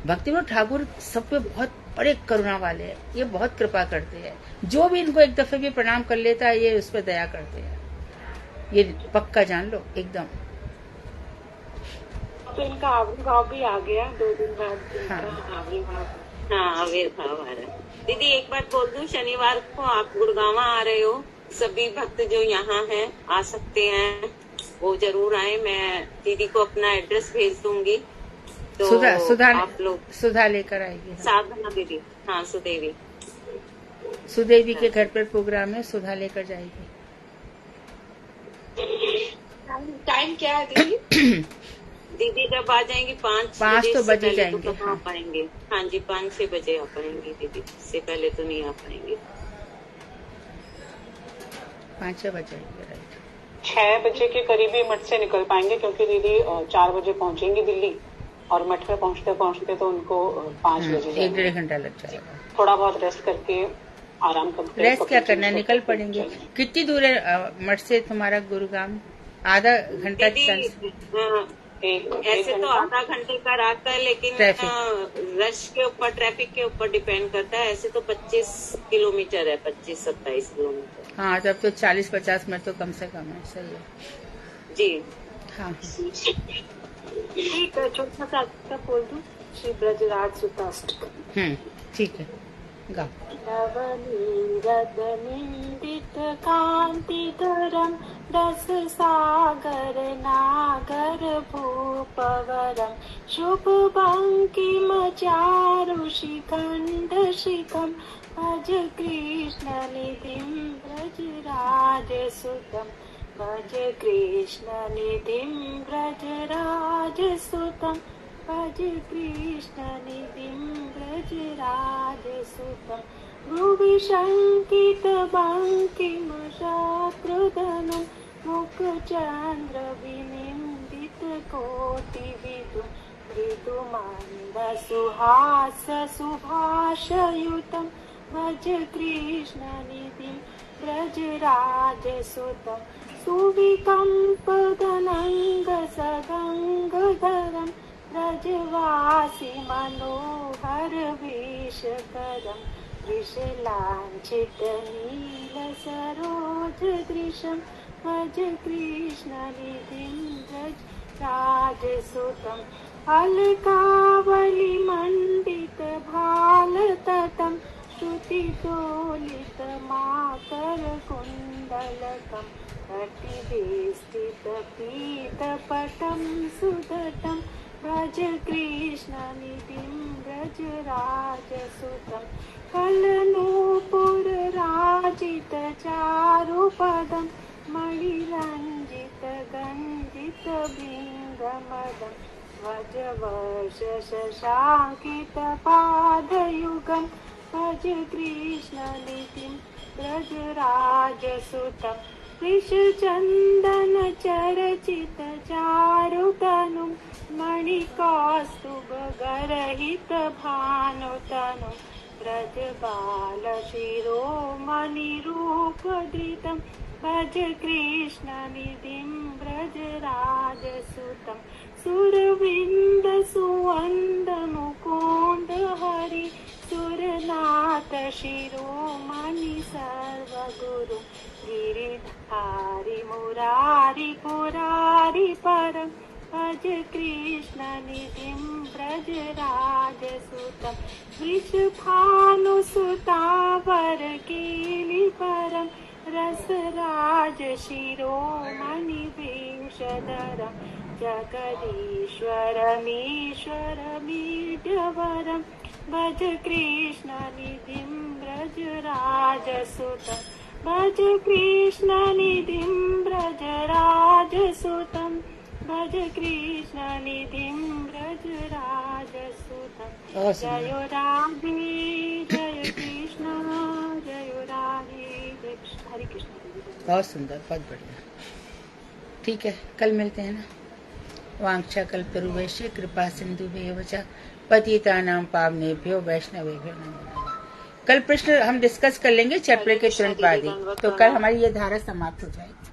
भक्तिविनोद ठाकुर सब पे बहुत बड़े करुणा वाले हैं। ये बहुत कृपा करते हैं, जो भी इनको एक दफे भी प्रणाम कर लेता है ये उस पर दया करते हैं, ये पक्का जान लो एकदम। तो इनका आविर्भाव भी आ गया 2 दिन बाद। आविर्भाव आ रहा है। दीदी एक बात बोल दूं, शनिवार को आप गुड़गांव आ रहे हो, सभी भक्त जो यहाँ हैं आ सकते हैं, वो जरूर आए। मैं दीदी को अपना एड्रेस भेज दूंगी, तो आप लोग सुधा लेकर आएगी। साधना दीदी, हाँ सुदेवी के घर पर प्रोग्राम है, सुधा लेकर जाएगी। टाइम क्या है दीदी? दीदी जब आ जाएंगी 5 तो बजे जाएंगे। तो आ पाएंगे, हाँ जी 5-6 बजे आ पाएंगे दीदी, इससे पहले तो नहीं आ पाएंगे। 5-6 बजे आएंगे, राइट। 6 बजे के करीब ही मठ से निकल पाएंगे, क्योंकि दीदी 4 बजे पहुंचेंगी दिल्ली, और मठ में पहुंचते पहुंचते तो उनको 5 बजे 1-1.5 घंटा लग जाएगा। थोड़ा बहुत रेस्ट करके आराम करके, रेस्ट क्या करना, निकल पड़ेंगे। कितनी दूर है मठ से तुम्हारा गुरुग्राम? आधा घंटा ऐसे तो आधा घंटे का रास्ता है, लेकिन रश के ऊपर, ट्रैफिक के ऊपर डिपेंड करता है। ऐसे तो 25 किलोमीटर है, 25-27 किलोमीटर। हाँ, तब तो 40-50 मिनट तो कम से कम है। सही है जी। हाँ ठीक है, छोटा सा आपका बोल दूं, श्री ब्रजराज सुताष्टकम। ठीक है, गाओ। नवनीरद निंदित कांतिधरम, रस सागर नागर भूपवरम, शुभ बंकिम चारु शिखंड शिखम, भज कृष्ण निधिम ब्रजराज सुतम, भज कृष्ण निधिम ब्रजराज सुतम, भज कृष्ण निधिम ब्रजराज सुतम, भुवि शंकित बंकिम शत्रुधनुम, मुख चंद्र विनिंदित कोटि विदुम, मृदु मंद सुहास सुभाषयुतम, भज कृष्ण निधिम ब्रजराज सुतम, सुविकंप धनंग सगंगधरम, ब्रजवासी मनोहर वेशकरम, वृषलांछित नील सरोज दृशम, भज कृष्ण निधिम ब्रजराज सुतम, अलकावली मंडित भाल ततम, श्रुति तोलित माकर कुंडलकम, कटिवेष्टित पीत पटम सुदतम, भज कृष्ण निधिम ब्रजराज सुतम, कलनूपुर राजित चारुपदम, मणिरंजित गंजित भृंगमदम, वज्रवर्ष शशांकित पादयुगम, भज कृष्ण निधिम ब्रजराज सुतम, वृषचंदन चरचित चारुतनुम, मणिकौस्तुभ गर्हित भानुतनुम, ब्रजबाल शिरोमणि रूप धृतम, भज कृष्ण निधिम ब्रजराज सुतम, सुरविंद सुवंद मुकुंद हरि, सुरनाथ शिरोमणि सर्वगुरु, गिरिधारी मुरारी पुरारी परम, भज कृष्ण निधिम ब्रजराज सुतम, वृषभानु सुतावर कीली परम, रसराज शिरोमणि वेशधरम, जगदीश्वरमीश्वरमीड्यवरम, भज कृष्ण निधिम ब्रजराज सुतम, भज कृष्ण निधिम ब्रजराज सुतम, भज कृष्ण निधिम ब्रजराज सुतम। जय राधे जय कृष्ण, जय राधे हरे कृष्ण। बहुत सुंदर, बहुत बढ़िया। ठीक है, कल मिलते हैं ना। वांछा कल्पतरुभ्यश्च कृपा सिंधुभ्येव च पतितानां पावनेभ्यो वैष्णवेभ्यो नमो नमः। कल प्रश्न हम डिस्कस कर लेंगे चैप्टर के तुरंत बाद ही, तो कल हमारी ये धारा समाप्त हो जाएगी।